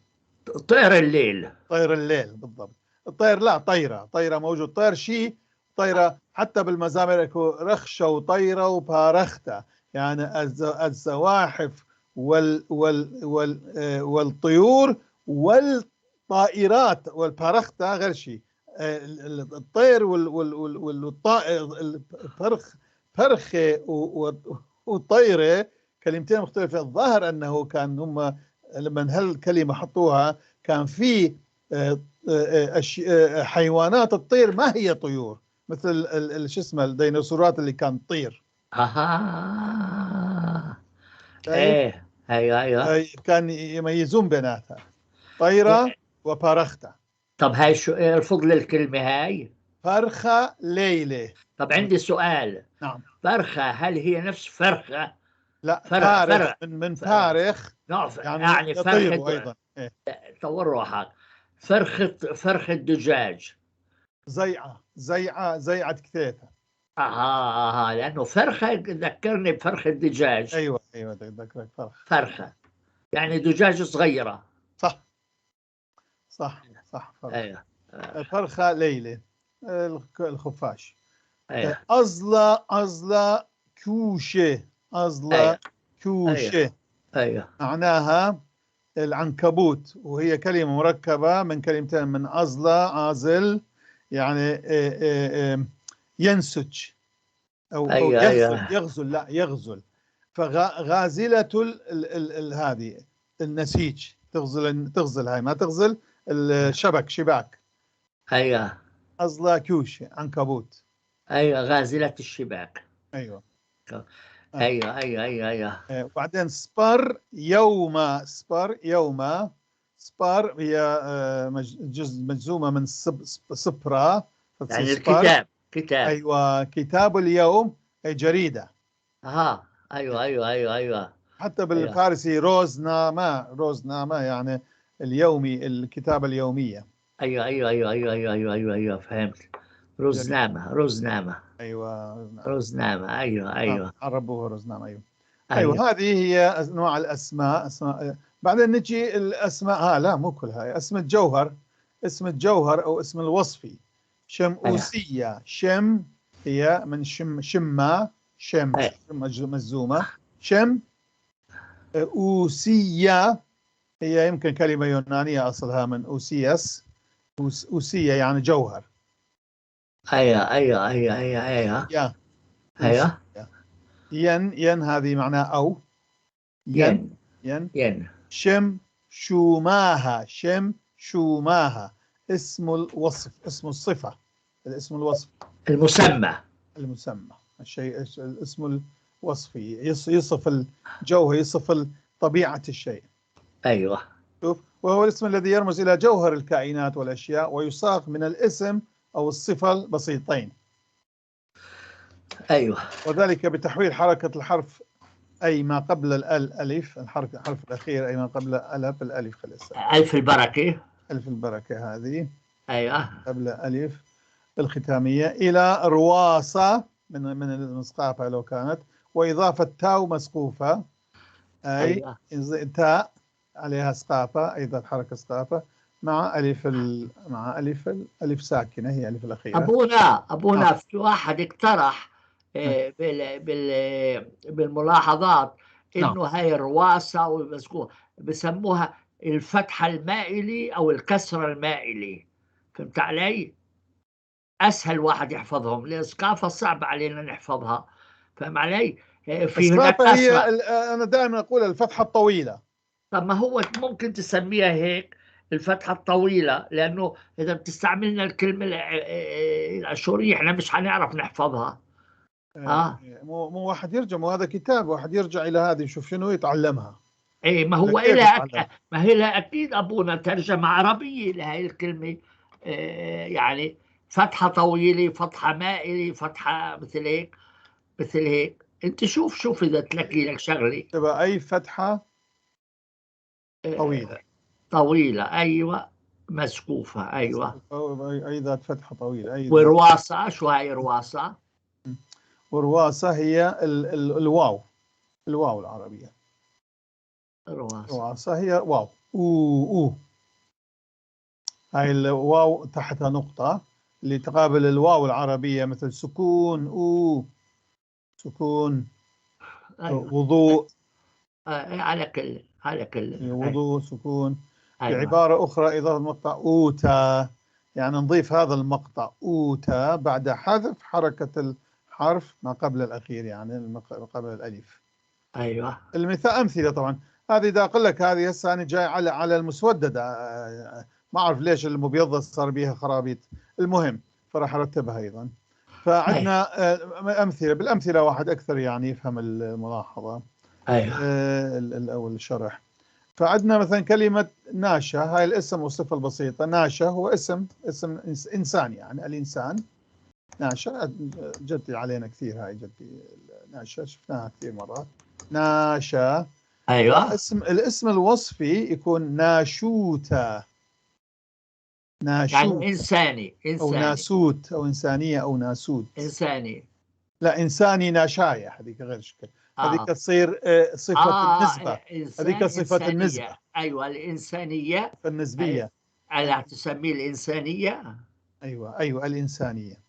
A: طير الليل،
B: طير الليل بالضبط. الطير لا، طيرة، طيرة موجود، طير شيء، طيرة. حتى بالمزامير يكون رخشة وطيرة وبارختة، يعني الزواحف والطيور والطائرات. والبارختة غير شيء، الطير والطائر، الفرخ، فرخة وطيرة كلمتين مختلفة. الظاهر أنه كان هم لما هالكلمة حطوها كان في حيوانات تطير ما هي طيور، مثل شو اسمه الديناصورات اللي كانت تطير.
A: ايه ايوه
B: كان يميزون بيناتها، طيرة وبارختة.
A: طب هاي شو الفضل الكلمة هاي؟
B: فرخة ليلة.
A: طب عندي سؤال.
B: نعم.
A: فرخة هل هي نفس فرخة؟
B: لا،
A: فرخ
B: فارخ من فارخ يعني يطير
A: فرخة.
B: أيضا.
A: طور روحك. فرخة دجاج.
B: زيعة كثيفة.
A: لأنه فرخة ذكرني بفرخة دجاج.
B: أيوة ذكرك
A: فرخة يعني دجاج صغيرة.
B: صح فرخة.
A: أيوة.
B: فرخة ليلة الخفاش.
A: أيوة.
B: أزلة كوشة، أزلة كوشة.
A: أيوة.
B: معناها العنكبوت، وهي كلمة مركبة من كلمتين، من أزلة، آزل يعني ينسج أو يغزل لا يغزل. فغازلة هذه النسيج، تغزل هاي، ما تغزل الشبك شباك.
A: أيوة
B: أصلا كوش عنكبوت.
A: أيوة غازلة الشباك.
B: أيوة
A: أيوة أيوة أيوة أيوة.
B: وبعدين سبر يوم، سبر هي جزء مجزومة من سبرا،
A: يعني الكتاب.
B: أيوة كتاب اليوم أي جريدة.
A: أيوة أيوة أيوة أيوة.
B: حتى بالفارسي روزنامة يعني اليومي، الكتابة اليومية.
A: أيوة أيوة أيوة أيوة أيوة أيوة أيوة أيوة فهمت. روزنامة.
B: أيوة
A: روزنامة. أيوة أيوة.
B: عربوها روزنامة. أيوة هذه هي أنواع الأسماء. بعدين نجي الأسماء، لا مو كلها. اسم الجوهر أو اسم الوصفي. شمؤوسية. شم هي من شمة، مجزومة. شم أوسية هي يمكن كلمة يونانية أصلها من أوسيس. أوسية يعني جوهر.
A: أيوة أيوة أيوة أيوة أيوة أيوة.
B: ين هذه معناها أو.
A: ين.
B: شم شوماها اسم الوصف، اسم الصفة، الاسم الوصف،
A: المسمى
B: الشيء، الاسم الوصفي يصف الجوهر، يصف طبيعة الشيء.
A: أيوة.
B: وهو الاسم الذي يرمز إلى جوهر الكائنات والأشياء، ويصاغ من الاسم أو الصفة البسيطين.
A: أيوة.
B: وذلك بتحويل حركة الحرف أي ما قبل الألف، الحرف الأخير أي ما قبل الألف خلص.
A: ألف البركة.
B: ألف البركة هذه.
A: أيوة.
B: قبل ألف الختامية إلى رواسة من المسقافة لو كانت، وإضافة تاء مسقوفة، أي
A: أيوة.
B: تاء عليها سقافة، أيضا حركة سقافة مع ألف ساكنة، هي ألف الأخيرة.
A: أبونا في واحد اقترح بالملاحظات إنه هاي الرواسة والمسقوفة بسموها الفتح المائلي أو الكسر المائلي. فهمت علي؟ أسهل واحد يحفظهم، لأن الثقافة صعب علينا نحفظها. فهم علي؟ في هناك
B: هي أنا دائما أقول الفتحة الطويلة.
A: طب ما هو ممكن تسميها هيك الفتحة الطويلة، لأنه إذا بتستعملنا الكلمة الأشورية إحنا مش هنعرف نحفظها.
B: مو واحد يرجع، مو هذا كتاب، واحد يرجع إلى هذه يشوف شنو يتعلمها.
A: إيه ما هو ما هي أكيد أبونا ترجمة عربية لهي الكلمة. يعني فتحة طويلة، فتحة مائلة، فتحة مثل هيك. أنت شوف إذا تلاقي لك شغلة
B: تبقى أي فتحة
A: طويلة. أيوة مسقوفة. أيوة.
B: أي ذات فتحة طويلة.
A: ورواصة، شو هاي رواسة؟
B: ورواسة هي الواو العربية. رواسة هي واو. أو هاي الواو تحتها نقطة اللي تقابل الواو العربية، مثل سكون سكون.
A: أيوة.
B: وضوء
A: على كل
B: وضوء سكون.
A: أيوة.
B: بعبارة أخرى إضافة مقطع أوتا، يعني نضيف هذا المقطع أوتا بعد حذف حركة الحرف ما قبل الأخير، يعني ما قبل الألف.
A: أيوة.
B: المثال أمثلة طبعا. هذه إذا أقول لك هذه هسه أنا جاي على المسودة، ما أعرف ليش المبيضة صار بيها خرابيط، المهم فراح أرتبها أيضا. فعندنا أمثلة، بالأمثلة واحد أكثر يعني يفهم الملاحظة.
A: أيوة.
B: الأول الشرح. فعندنا مثلا كلمة ناشا، هاي الاسم والصفة البسيطة. ناشا هو اسم إنسان، يعني الإنسان ناشا. جدي علينا كثير هاي، جدي ناشا شفناها كثير مرات. ناشا.
A: أيوة.
B: الاسم الوصفي يكون ناشوتا.
A: يعني إنساني
B: أو ناسوت أو إنسانية أو ناسوت.
A: إنساني.
B: لا إنساني ناشاية، هذيك غير شكل. هذيك تصير صفة النسبة. هذيك صفة النسبة.
A: أيوة الإنسانية
B: النسبية.
A: ألا تسميه الإنسانية.
B: أيوة الإنسانية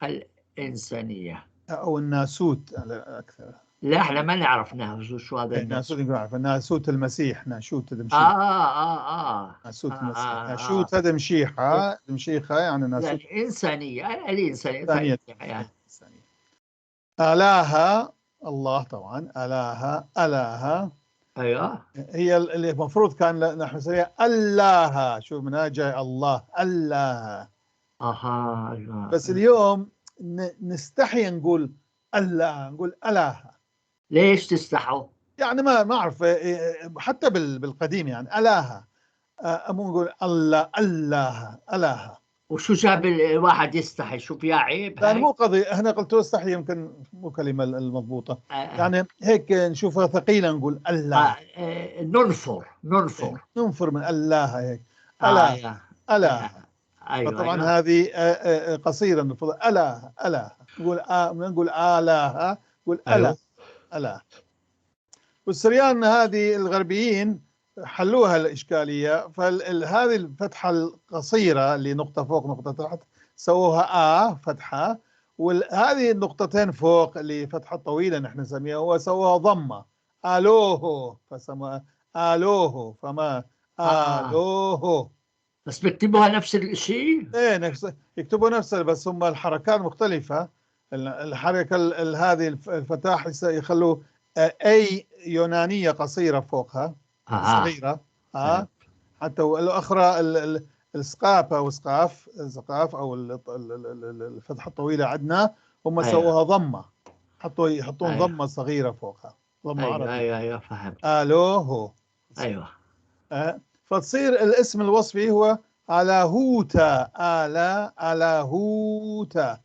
A: الإنسانية
B: أو الناسوت على أكثر.
A: لا احنا ما نعرف ناسوت، شو هذا
B: ناسوت
A: الناسوت؟
B: نعرف ناسوت المسيح، ناشوت
A: اه
B: المشيح.
A: اه اه اه
B: ناسوت المسيح،
A: اه,
B: ناشوت هذا مشيحة، المشيخة يعني ناسوت.
A: يعني إنسانية، الإنسانية
B: ثانية
A: يعني.
B: ثانية آلهة، الله طبعا آلهة، آلهة
A: أيوه.
B: هي اللي المفروض كان نحن نسميها الله، شوف من هنا جاي الله، الله.
A: أها أيوه.
B: بس اليوم نستحي نقول الله، نقول اله.
A: ليش تستحوا؟
B: يعني ما اعرف حتى بالقديم يعني اله، مو نقول الله الله اله.
A: وشو جاب الواحد يستحي؟ شو فيها عيب
B: لأن
A: هاي؟
B: مو قضية، احنا قلت استحي يمكن مو كلمة المضبوطة،
A: آه
B: يعني هيك نشوفها ثقيلة نقول الله.
A: ننفر.
B: ننفر من الله هيك، اله
A: أيوه
B: اله.
A: أيوه أيوه
B: فطبعا
A: أيوه
B: هذه قصيرة المفروض اله اله، نقول نقول اله، نقول اله
A: أيوه
B: اله. والسريان هذه الغربيين حلوها الإشكالية، فهذه الفتحة القصيرة اللي نقطة فوق نقطة تحت سووها فتحة، وهذه النقطتين فوق اللي فتحة طويلة نحن نسميها هو سووها ضمة، آلوه فسمى آلوه، فما
A: آه
B: آلوه.
A: بس بيكتبوها نفس الشيء.
B: ايه نفس، يكتبوا نفسها بس هم الحركات مختلفة. الحركة هذه الفتاح يخلوا اي يونانية قصيرة فوقها صغيرة، ها.
A: فهمت.
B: حتى الأخرى السقاف أو سقاف أو الفتحة الطويلة عندنا هم
A: أيوه
B: سووها ضمة، يحطون
A: أيوه
B: ضمة صغيرة فوقها، ضمة
A: أيوه
B: عربية.
A: أيوه أيوه فهمت.
B: آلوهو.
A: أيوه
B: فتصير الاسم الوصفي هو آلاهوتا، آلاهوتا.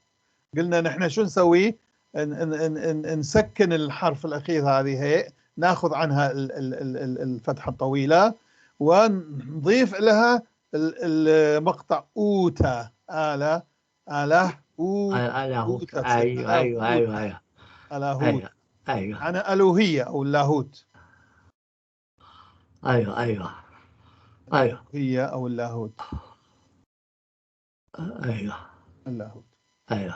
B: قلنا نحن شو نسوي؟ نسكن الحرف الأخير هذه هيك، ناخذ عنها الفتحة الطويلة ونضيف لها المقطع أوتا، آله
A: لاهوت.
B: أوتا، تصير
A: أيوه أيوه
B: آلاهوت،
A: أيوه أيوه
B: آلاهوت.
A: أيوه أيوه
B: أنا ألوهية أو اللاهوت،
A: أيوه أيوه أيوه
B: الألوهية أو اللاهوت،
A: أيوه
B: اللاهوت.
A: أيوه.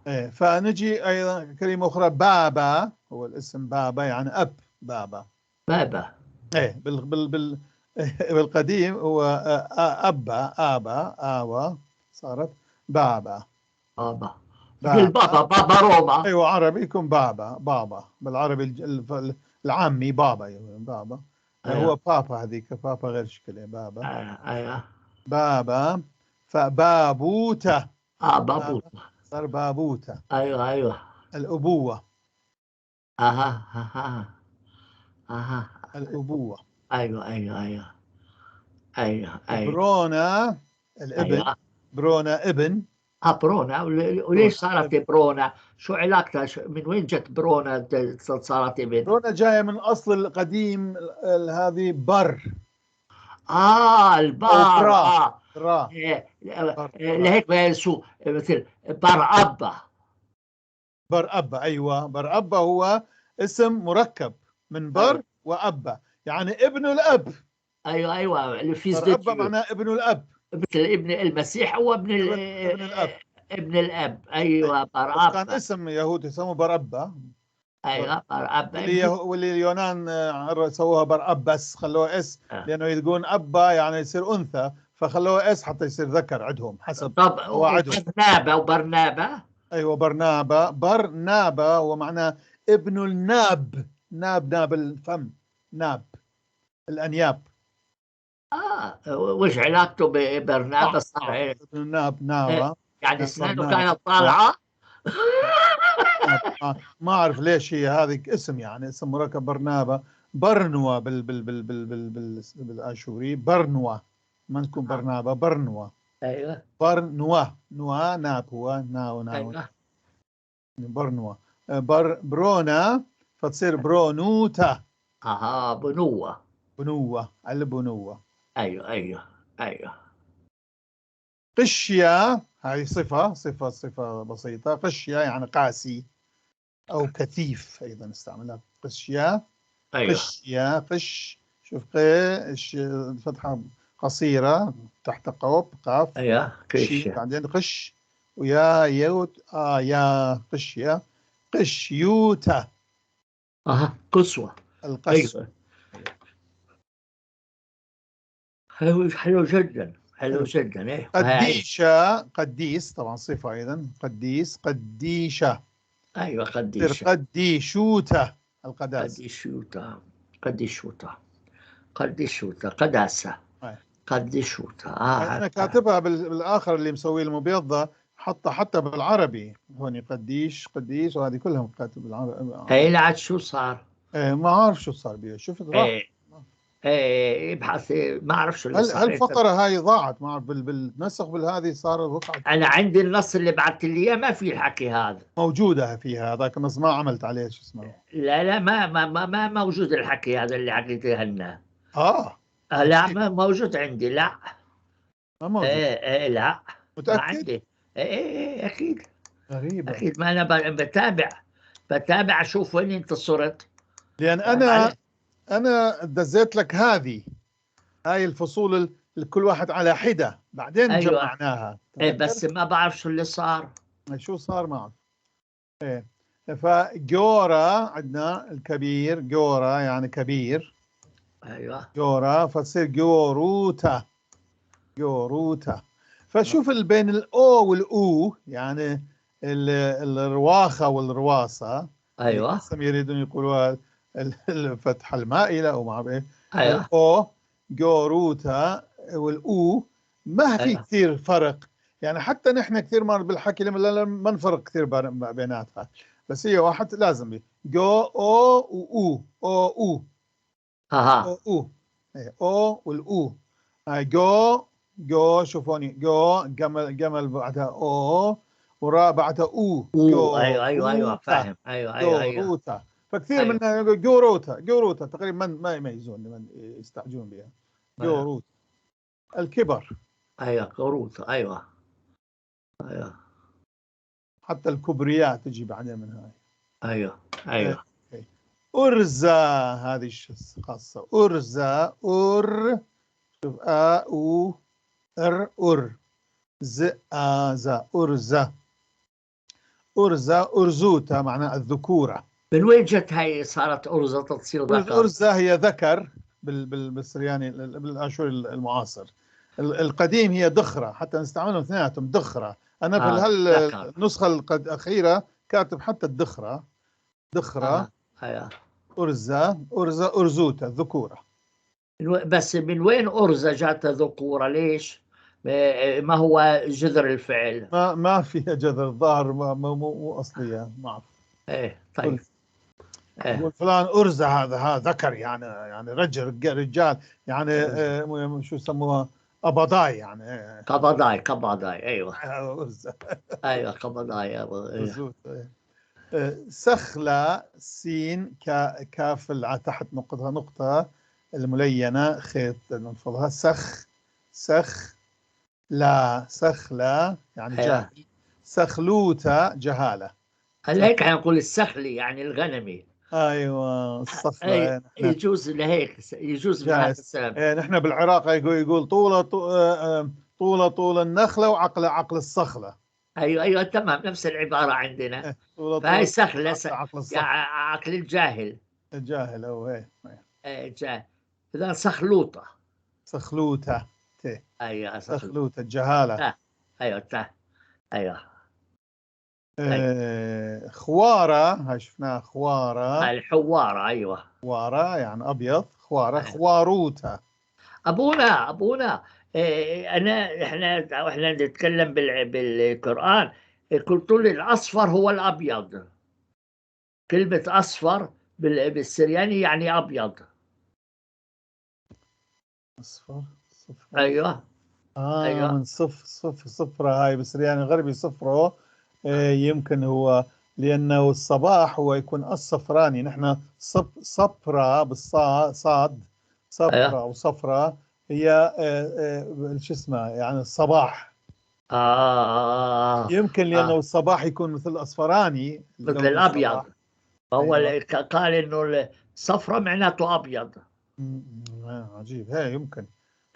B: ايه فنجي ايضا كلمة اخرى بابا، هو الاسم بابا يعني اب، بابا.
A: بابا.
B: ايه بالقديم هو ابا، ابا، اوا، صارت بابا.
A: بابا. مثل
B: بابا،
A: بابا روما.
B: ايوه عربي يكون بابا، بابا بالعربي العامي بابا، يعني بابا. هو
A: أيوه
B: بابا، هذيك بابا غير شكله بابا.
A: أيوه
B: بابا، فبابوته،
A: بابوت.
B: بابا صار بابوته،
A: أيوه أيوه.
B: الأبوة،
A: أها أها أها.
B: الأبوة.
A: أيوه أيوه أيوه أيوه أيوه
B: برونا الابن،
A: أيوه.
B: برونا ابن،
A: برونا. وليش
B: برونا
A: صارت
B: ابن.
A: برونا؟ شو علاقتها؟ من وين جت برونا صارت ابن؟
B: برونا جاية من أصل القديم هذه بر أو
A: البار.
B: برا، برا،
A: إيه،
B: بر، برا،
A: لهيك شو مثل برأبة.
B: بر أبا. أيوة بر أبا هو اسم مركب من
A: أيوه
B: بر وأبا، يعني ابن الأب.
A: أيوه أيوه الفيس
B: بر
A: دو
B: أبا
A: ديو.
B: معناه ابن الأب،
A: مثل ابن المسيح هو
B: ابن الأب.
A: ابن الأب.
B: أي.
A: أيوه
B: بس كان
A: برأبة.
B: اسم يهودي يسموه بر أبا. بر،
A: أيوه برأبة
B: واللي
A: ابن.
B: واللي اليونان سووها بر اب بس خلوها اس،
A: آه.
B: لانه يقولون ابا يعني يصير انثى، فخلوها اس حتى يصير ذكر عندهم حسب
A: طب
B: قواعدهم.
A: وبرنابة.
B: ايوه برنابا، برنابا ومعناه ابن الناب، ناب ناب الفم، ناب الانياب.
A: وش علاقته ببرنابة؟
B: صح
A: صار
B: صح، ابن الناب
A: إيه،
B: نابا.
A: يعني اسنانه
B: برنابا
A: كانت طالعة.
B: ما اعرف ليش هي هذه اسم، يعني اسم مركب برنابا. برنوا بالاشوري برنوا، ما تكون
A: آه.
B: برنابا، برنوا.
A: ايوه
B: برنوا، نوا ناب هو ناو ناو،
A: ايوه
B: برنوا. برونا فتصير برونوتا،
A: بنوة.
B: بنوة، البنوة.
A: ايوه ايوه ايوه
B: قشيا هذه صفة بسيطة، قشيا يعني قاسي أو كثيف أيضا استعملها، قشيا.
A: ايوه
B: قشيا، قش، شوف قش فتحة قصيرة تحت قاف،
A: ايوه
B: شي،
A: كش.
B: بعدين قش، ويا يوت يا قشيا، قشيوتا،
A: قسوة.
B: القسوة.
A: أيوة. حلو جدا، حلو جدا. إيه
B: قديشة، قديس طبعا صفة أيضا، قديس، قديشة.
A: أيوة
B: تصير
A: قديشة.
B: قديشوتة، القداس.
A: قديشوتا، قديشوتا، قديشوتا، قداسة،
B: هاي
A: قديشوتا.
B: أنا كاتبها بالآخر اللي مسوي المبيضة، حطها حتى بالعربي هوني قديش، قديس، وهذه كلهم كاتب بالعربي.
A: اي لا شو صار؟
B: ما عارف شو صار بيها، شفت راح.
A: ايه ايه ابحث، ما اعرف شو اللي
B: هل
A: صار.
B: الفقرة هاي ضاعت؟ ما اعرف بالنسخ بالهذه صارت وقعت.
A: انا عندي النص اللي بعثت لي اياه ما في الحكي هذا.
B: موجودة فيها هذاك النص، ما عملت عليه شو اسمه.
A: لا لا، ما موجود الحكي هذا اللي حكيته لنا. لا
B: أكيد
A: ما موجود عندي، لا.
B: ما موجود.
A: ايه لا، ما
B: متأكد؟
A: عندي. ايه اكيد.
B: غريبة.
A: اكيد، ما انا بتابع اشوف وين انت صرت.
B: لأن أنا دزيت لك هاي الفصول كل واحد على حدة، بعدين
A: ايوه.
B: جمعناها.
A: ايه
B: تذكر
A: بس ما بعرف شو اللي صار.
B: شو صار معك؟ إيه. فجورا عندنا الكبير، جورا يعني كبير،
A: ايوه.
B: جورا، فتصير جوروتا، جوروتا. فشوف بين الأو والأو، يعني الرواخة والرواسة اللي
A: ايوه.
B: هسه يريدون يقولوها الفتحة المائلة أو ما بعرف.
A: ايوه.
B: الأو جوروتا والأو ما في
A: ايوه.
B: كثير فرق. يعني حتى نحن كثير مرات بالحكي لما ما نفرق كثير بيناتها، بس هي واحد لازم جو أو وأو، أو أو، أو
A: اها.
B: أو، أو والأو. جو، جو شوفوني، جو جمل بعدها او، وراء بعدها او، جو
A: ايوه ايوه ايوه
B: روتا،
A: فاهم. ايوه
B: جو
A: ايوه ايوه.
B: روتا. فكثير
A: ايوه
B: منا يقول جو روتا، جو روتا، تقريبا ما يميزون، من يستعجلون بها. جو
A: ايوه
B: روتا. الكبر،
A: ايوه كروت. ايوه ايوه
B: حتى الكبرياء تجي بعدين من هاي.
A: ايوه
B: إيه،
A: ايوه.
B: إيه. أرزة، هذه خاصة. أرزة، شوف او ار ز ز أرزة، أرزة، أرزوتا معناها الذكورة.
A: من وين جت هاي صارت أرزة تصير ذكر؟
B: أرزة هي ذكر بالسرياني، بالآشوري المعاصر. القديم هي دخرة، حتى نستعملهم اثنيناتهم دخرة. أنا في
A: ذكر.
B: النسخة الأخيرة كاتب حتى الدخرة، دخرة.
A: ايوه.
B: أرزة، أرزة، أرزوتا الذكورة.
A: بس من وين أرزة جات ذكورة؟ ليش؟ ما هو جذر الفعل؟
B: ما فيها جذر الظاهر، مو أصلية، ما أعرف.
A: ايه طيب.
B: يقول
A: ايه
B: فلان أرزة، هذا ذكر، يعني رجال، يعني شو يسموها، أبضاي يعني.
A: قبضاي ايوه.
B: أرزة.
A: ايوه قبضاي. ايوه.
B: أرزوت. سخلة، سين كاف تحت نقطة الملينة خيط ننفضها، سخ لا، سخلة يعني
A: ايوه
B: جاهل، سخلوتة جهالة.
A: هلا هيك حنقول السخلي يعني الغنمي.
B: أيوة الصخلة.
A: اي
B: نحن
A: يجوز لهيك، يجوز من هذا
B: جائز.
A: السبب.
B: نحن بالعراق يقول طولة النخلة، وعقل الصخلة.
A: ايوه ايوه تمام، نفس العباره عندنا. فهي
B: طولة
A: سهله
B: عقل
A: يا
B: الصخلة.
A: عقل الجاهل.
B: الجاهل هو هيك.
A: جاهل. اذا سخلوطه.
B: سخلوتة،
A: ايوه
B: سخلوتة الجهالة.
A: ايوه ايوه. طيب.
B: خوارة، هاي شفناها، خوارة.
A: الحواره ايوه.
B: خوارة يعني أبيض، خوارة،
A: أيوة.
B: خواروتة.
A: ابونا احنا نتكلم بالقران. قلت لي الاصفر هو الابيض. كلمه اصفر بالسرياني يعني ابيض.
B: أصفر، صفرة.
A: ايوه ايوه.
B: من صفرة، هاي بس يعني غربي صفره. يمكن هو لأنه الصباح هو يكون الصفراني، نحن صفرة بالصاد، صفرة
A: ايوه.
B: أو صفرة، هي شو اسمها يعني الصباح. يمكن لأنه
A: آه.
B: الصباح يكون مثل الأصفراني
A: مثل
B: لون الصباح.
A: الابيض. فهو
B: أيوة.
A: قال انه الصفرة معناته ابيض.
B: عجيب، هي يمكن.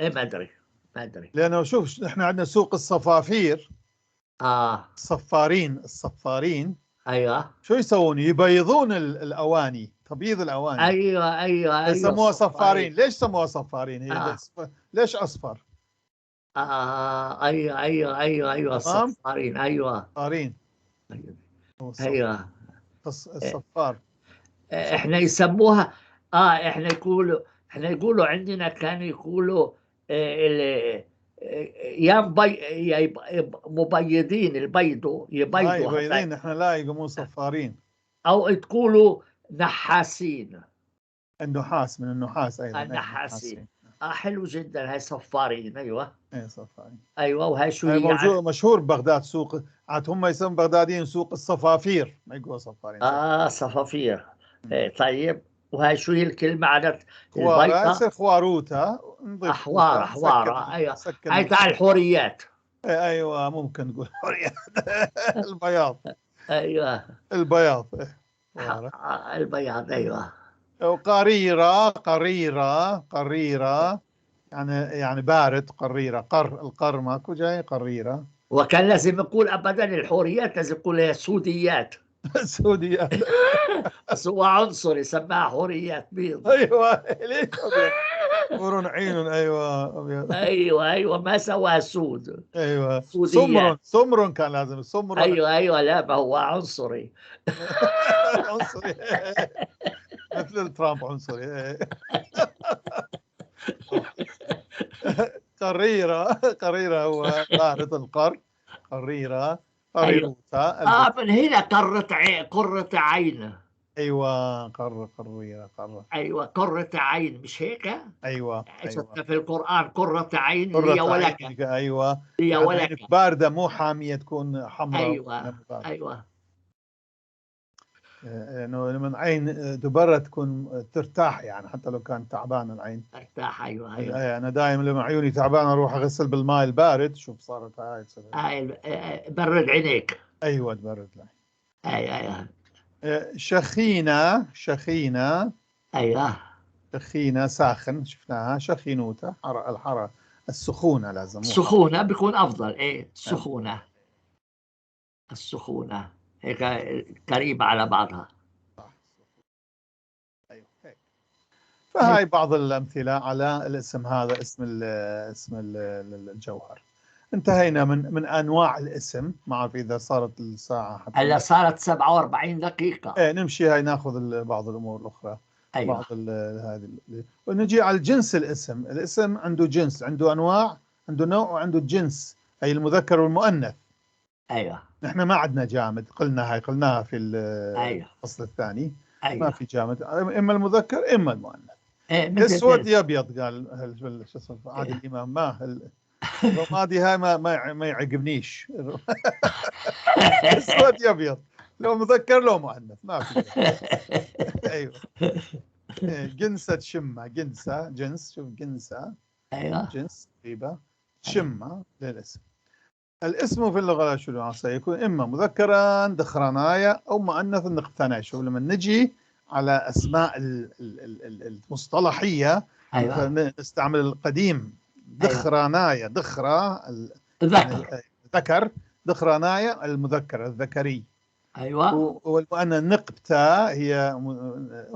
A: ايه ما ادري.
B: لأنه شوف، نحن عندنا سوق الصفافير،
A: اه
B: الصفارين،
A: ايوه
B: شو يسوون؟ يبيضون الأواني، تبييض الأواني.
A: ايوه ايوه ايوه
B: يسموها صفارين.
A: الصفارين.
B: ليش سموها صفارين؟ هي
A: اه
B: ليش أصفر؟
A: ايوه ايوه ايوه ايوه
B: تمام،
A: الصفارين ايوه.
B: صفارين.
A: ايوه
B: هو الصف،
A: ايوه.
B: الصفار.
A: احنا يسموها احنا يقولوا عندنا كانوا يقولوا مبيضين
B: هاي
A: يبيضوا هذا،
B: بيضين، احنا لا يقومون صفارين.
A: او تقولوا نحاسين.
B: النحاس، من النحاس أيضا، أي
A: النحاسين.
B: نحاسين.
A: حلو جدا، هاي صفارين. ايوه
B: أي صفارين.
A: ايوه. وهي شو
B: هاي
A: هي يعني؟
B: موجود مشهور ببغداد، سوق عاد هم يسمون بغداديين سوق الصفافير، ما يقولوا صفارين، صفارين.
A: صفافير. طيب. وهي شو هي الكلمة عادة؟
B: خوارة
A: البيضة.
B: يصير خواروتا، نضيف
A: أحوار
B: توتا،
A: أحوار.
B: نسكن
A: أيوة. هاي
B: نسكن.
A: تاع الحوريات.
B: ايوه ممكن نقول حرية. البياض.
A: أيوة.
B: البياض إيه. خوارة.
A: البياض. أيوة.
B: وقريرة، قريرة يعني بارد. قريرة، القر ماكو جاي قريرة.
A: وكان لازم يقول أبدا الحوريات، لازم يقول هي سوديات.
B: سعودية.
A: بس هو عنصر يسماها حوريات بيض.
B: ايوه ليش ابيض؟ ورون عين، ايوه ابيض.
A: أيوة أيوة، ما سواها سود.
B: ايوه
A: سوديات.
B: سمر كان لازم سمر.
A: أيوة أيوة، لا ما هو عنصري.
B: عنصري. مثل ترامب عنصري. قريرة هو بارد القر. قريرة،
A: أيوة.
B: قريروتا البس.
A: من هنا قرة عين.
B: ايوه قرة.
A: أيوة قرة عين، مش هيك؟
B: ايوه
A: في القرآن قرة عين لي
B: قرة
A: ولك.
B: عينك، ايوه.
A: لي
B: يعني عينك
A: ولك.
B: باردة مو حامية، تكون حمراء
A: أيوة
B: باردة.
A: أيوة.
B: انه لما عين تبرد تكون ترتاح، يعني حتى لو كان تعبان العين.
A: ارتاح. أيوة أيوة.
B: انا دائما لما عيوني تعبانه اروح اغسل بالماء البارد، شوف صارت هاي تصير.
A: برد عينيك.
B: ايوه تبرد العين.
A: أيوة أيوة
B: شخينه.
A: أيوة.
B: شخينه ساخن، شفناها. شخينوته الحراره، السخونه لازم، مو حر.
A: السخونة بيكون أفضل.
B: أفضل.
A: السخونة. السخونة هيك قريبة على بعضها.
B: صح. ايوه هيك. فهاي بعض الامثله على الاسم هذا، اسم الجوهر. انتهينا من انواع الاسم. ما اعرف اذا صارت الساعه حتى
A: هلا صارت 47 دقيقة.
B: ايه نمشي. هاي ناخذ بعض الامور الاخرى. بعض
A: أيوة
B: هذه ونجي على الجنس. الاسم عنده جنس، عنده انواع، عنده نوع وعنده جنس، اي المذكر والمؤنث.
A: أيوة
B: نحن ما عندنا جامد، قلناها في
A: أيوة
B: الفصل الثاني. ما
A: أيوة.
B: في جامد، اما المذكر اما المؤنث. اسود
A: مثل
B: يبيض، قال شو اسمه عادل امام. ما الرمادي هاي ما يعجبنيش. اسود يبيض، لو مذكر لو مؤنث ما في. ايوه. جنسة شمة. جنس. شوف جنسة،
A: أيوة
B: جنس غيبة.
A: أيوة
B: شمة للاسم. الاسم في اللغة العربية يكون إما مذكرا دخرنايا أو مؤنث نقتنايا. شوف لما نجي على أسماء المصطلحية
A: أيوة
B: نستعمل القديم.
A: أيوة.
B: دخرانايا، دخرة يعني
A: ذكر.
B: ذكر. دخرانايا المذكر الذكري.
A: أيوة
B: والمؤنث نقبتا هي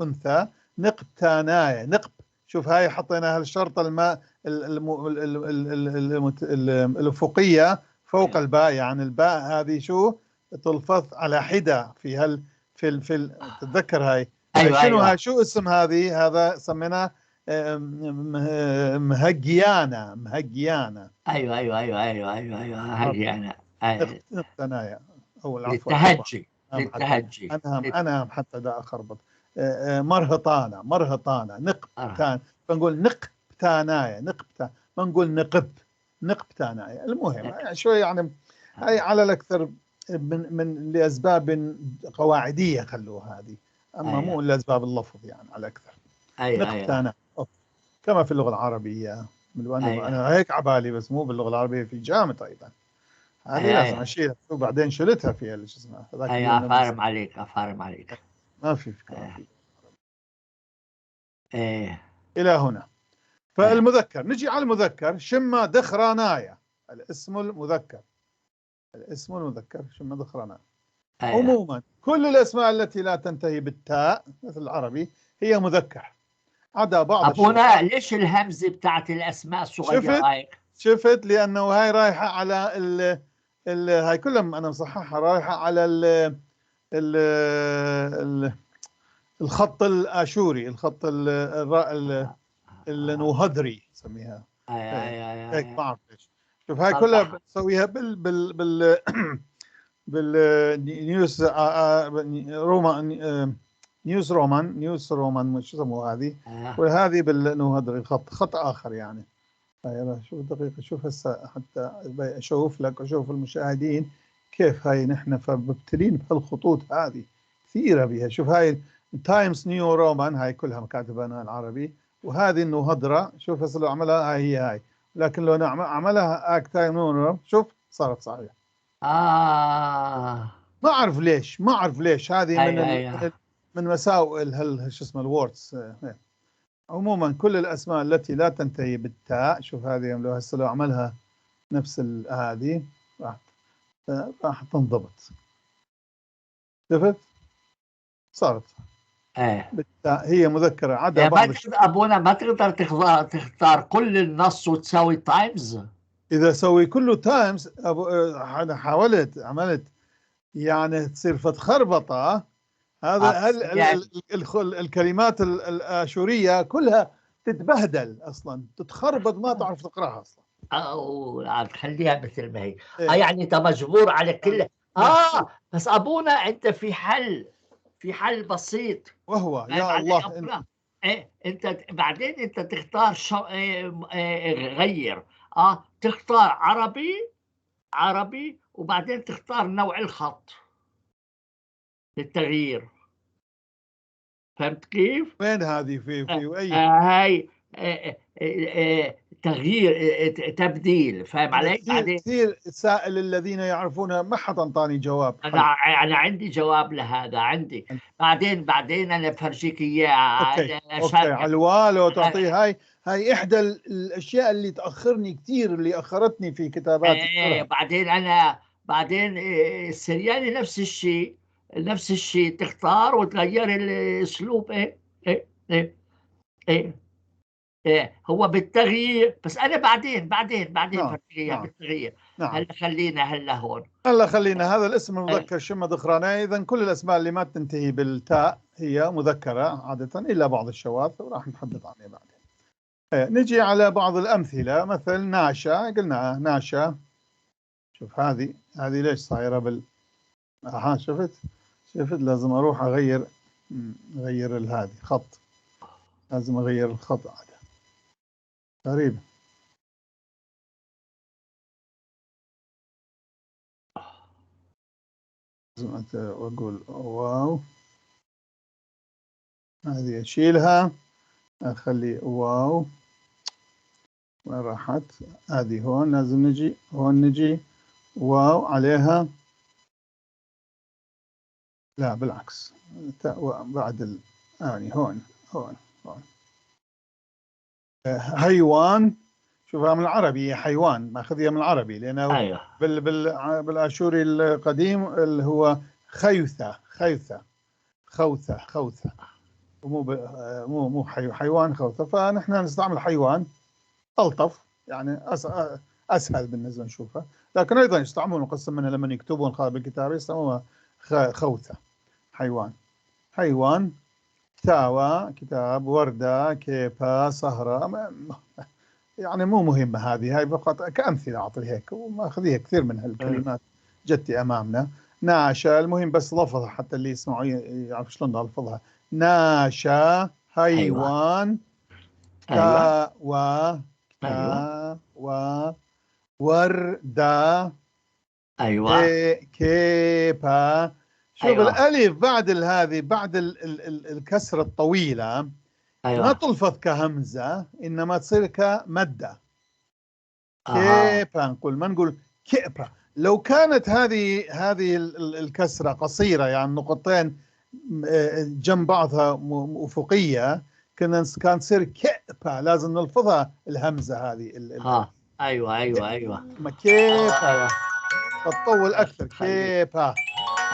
B: أنثى. نقبتانايا، شوف هاي حطيناها الشرطة الماء الأفقية فوق
A: أيوة
B: الباء. يعني الباء هذه شو تلفظ على حدة تتذكر هاي.
A: أيوة
B: شنو هاي؟
A: أيوة
B: شو اسم هذه؟ هذا سميناه مهجيانة.
A: أيوة أيوة أيوة أيوة أيوة أيوة. هذه أنا.
B: نقتنايا، أو العفو.
A: للتهجي.
B: حتى
A: للتهجي.
B: أنام حتى دا أخربط. مرهطانة
A: آه.
B: نقبتان. بنقول نقبتانايا، ما نقول نقبتانايا. المهم يعني شوي يعني هاي على الأكثر من لأسباب قواعدية خلوها هذه، أما
A: أيوة
B: مو لأسباب اللفظ يعني على الأكثر.
A: أيوة أيوة
B: نقبتانا كما في اللغة العربية.
A: أيوة
B: أنا هيك عبالي، بس مو باللغة العربية، في جامد أيضا. هذه
A: أيوة
B: لازم
A: أيوة
B: أشيلها، وبعدين شلتها فيها شو اسمها هذاك
A: أيوة.
B: اليوم لما
A: أفارم عليك أفارم عليك.
B: ما في كلام
A: أيوة
B: فيه.
A: أيوة
B: إلى هنا.
A: أيوة
B: فالمذكر، نجي على المذكر. شمة دخرانايا الاسم المذكر. شمة دخرانايا. عموما كل الأسماء التي لا تنتهي بالتاء مثل العربي هي مذكر، عدا بعض
A: أبونا
B: الشواذ.
A: ليش الهمزة بتاعت الأسماء الصغيرة هيك؟
B: شفت لأنه هاي رايحة على هاي كلها أنا مصححها، رايحة على ال الخط الآشوري، الخط النوهدري نسميها هيك، ما أعرف ليش. شوف هاي كلها بتسويها بالنيوز رومان، نيوز رومان مش يسموها هذه، وهذه بالنوهدري خط آخر يعني. شوف دقيقة، شوف هسه حتى أشوف لك أشوف المشاهدين كيف هاي نحن فمبتلين بهالخطوط هذه كثيرة بها. شوف هاي تايمز نيو رومان، هاي كلها كاتبة أنا العربي، وهذه النهضرة شوف هسه لو عملها هاي، لكن لو عملها تايم نيو شوف صارت صحيحة. ما أعرف ليش هذه من مساوئ شو اسمه الوردز. عموما كل الأسماء التي لا تنتهي بالتاء، شوف هذه لو هسه لو عملها نفس هذه راح تنضبط. شفت صارت بالتاء، هي مذكرة عدا بعض
A: أبونا ما تقدر تختار كل النص وتساوي تايمز. إذا
B: سوي كله تايمز أنا حاولت عملت يعني تصير فتخربطة. هذا الكلمات الآشورية كلها تتبهدل أصلا، تتخربط، ما تعرف تقرأها أصلا.
A: خليها مثل ما هي. يعني أنت مجبور على كل بس أبونا أنت في حل بسيط،
B: وهو يا الله
A: أنت بعدين أنت تختار غير تختار عربي وبعدين تختار نوع الخط للتغيير. فهمت كيف؟
B: وين هذه في أي
A: هاي تغيير تبديل، فاهم علي؟
B: كثير سائل الذين يعرفونها ما حد انطاني جواب.
A: انا عندي جواب لهذا، عندي بعدين انا بفرجيك اياه.
B: اوكي على الوالو تعطيه. هاي احدى الاشياء اللي تاخرني كثير، اللي اخرتني في كتاباتي.
A: بعدين السرياني نفس الشيء تختار وتغير الاسلوب. هو بالتغيير، بس انا بعدين بالتغيير. هلا خلينا
B: هذا الاسم المذكر شمة ذخرانه. اذا كل الاسماء اللي ما تنتهي بالتاء هي مذكره عاده، الا بعض الشواذ وراح نتحدث عنها بعدين. نجي على بعض الامثله، مثل ناشا. قلنا ناشا، شوف هذه ليش صايره شفت لازم اروح اغير هذه خط، لازم اغير الخط عادة غريب. لازم اقول واو، هذه اشيلها اخلي واو، وين راحت هذه؟ هون لازم نجي نجي واو عليها، لا بالعكس بعد يعني هون حيوان. شوفها من العربي حيوان، ماخذها من العربي لانه بالاشوري القديم اللي هو خوثة مو حيوان خوثة، فنحن نستعمل حيوان ألطف يعني أسهل بالنسبة نشوفها، لكن أيضا يستعملون قسم منها لما يكتبون بالكتابة يسموها خوثة. حيوان كتاوى كتاب، وردة كيبة سهرة، يعني مو مهمة هاي فقط كأمثلة أعطي هيك، وماخذيها كثير من هالكلمات جتي أمامنا. ناشا المهم بس لفظها حتى اللي يسمعوا يعرف شلون نلفظها. ناشا حيوان. وردة كيبة. شوف الألف بعد هذه بعد الكسرة الطويلة ما تلفظ كهمزة، إنما تصير كمدة. كيبة نقول، ما نقول كيبة. لو كانت هذه الكسرة قصيرة يعني نقطتين جنب بعضها أفقية كان تصير كيبة، لازم نلفظها الهمزة هذه.
A: ايوه
B: كيبة تطول أكثر. كيبة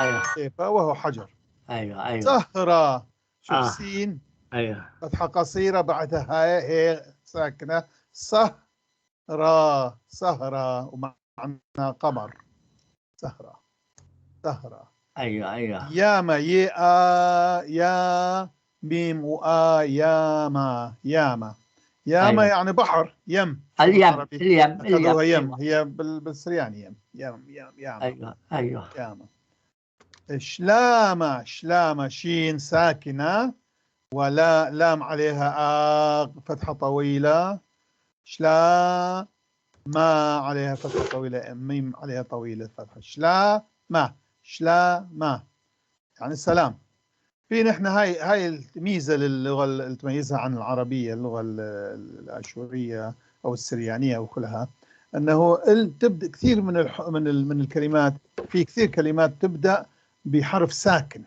A: ايوه
B: صيفة وهو حجر.
A: ايوه
B: سهرة، شوف
A: اه
B: سين
A: ايوه
B: فتحة قصيرة بعدها هي ساكنة. سهرة، سهرة ومعنى قمر. سهرة، سهرة.
A: ايوه
B: ياما، يا ميم ياما، ياما. ياما
A: ايوه
B: يعني بحر، يم. شوف
A: اليم
B: العربي
A: اليم
B: أخذوها
A: اليم
B: يم،
A: ايوه
B: هي بالسرياني ياما.
A: ايوه
B: ياما. شلامة، شلامة شين ساكنة ولا لام عليها فتحة طويلة. شلا ما عليها فتحة طويلة، ميم عليها طويلة فتحة. شلا ما، شلا ما يعني السلام. في نحن هاي الميزة للغة اللي تميزها عن العربية، اللغة الآشورية أو السريانية وكلها، أنه تبدأ كثير من الكلمات، في كثير كلمات تبدأ بحرف ساكن،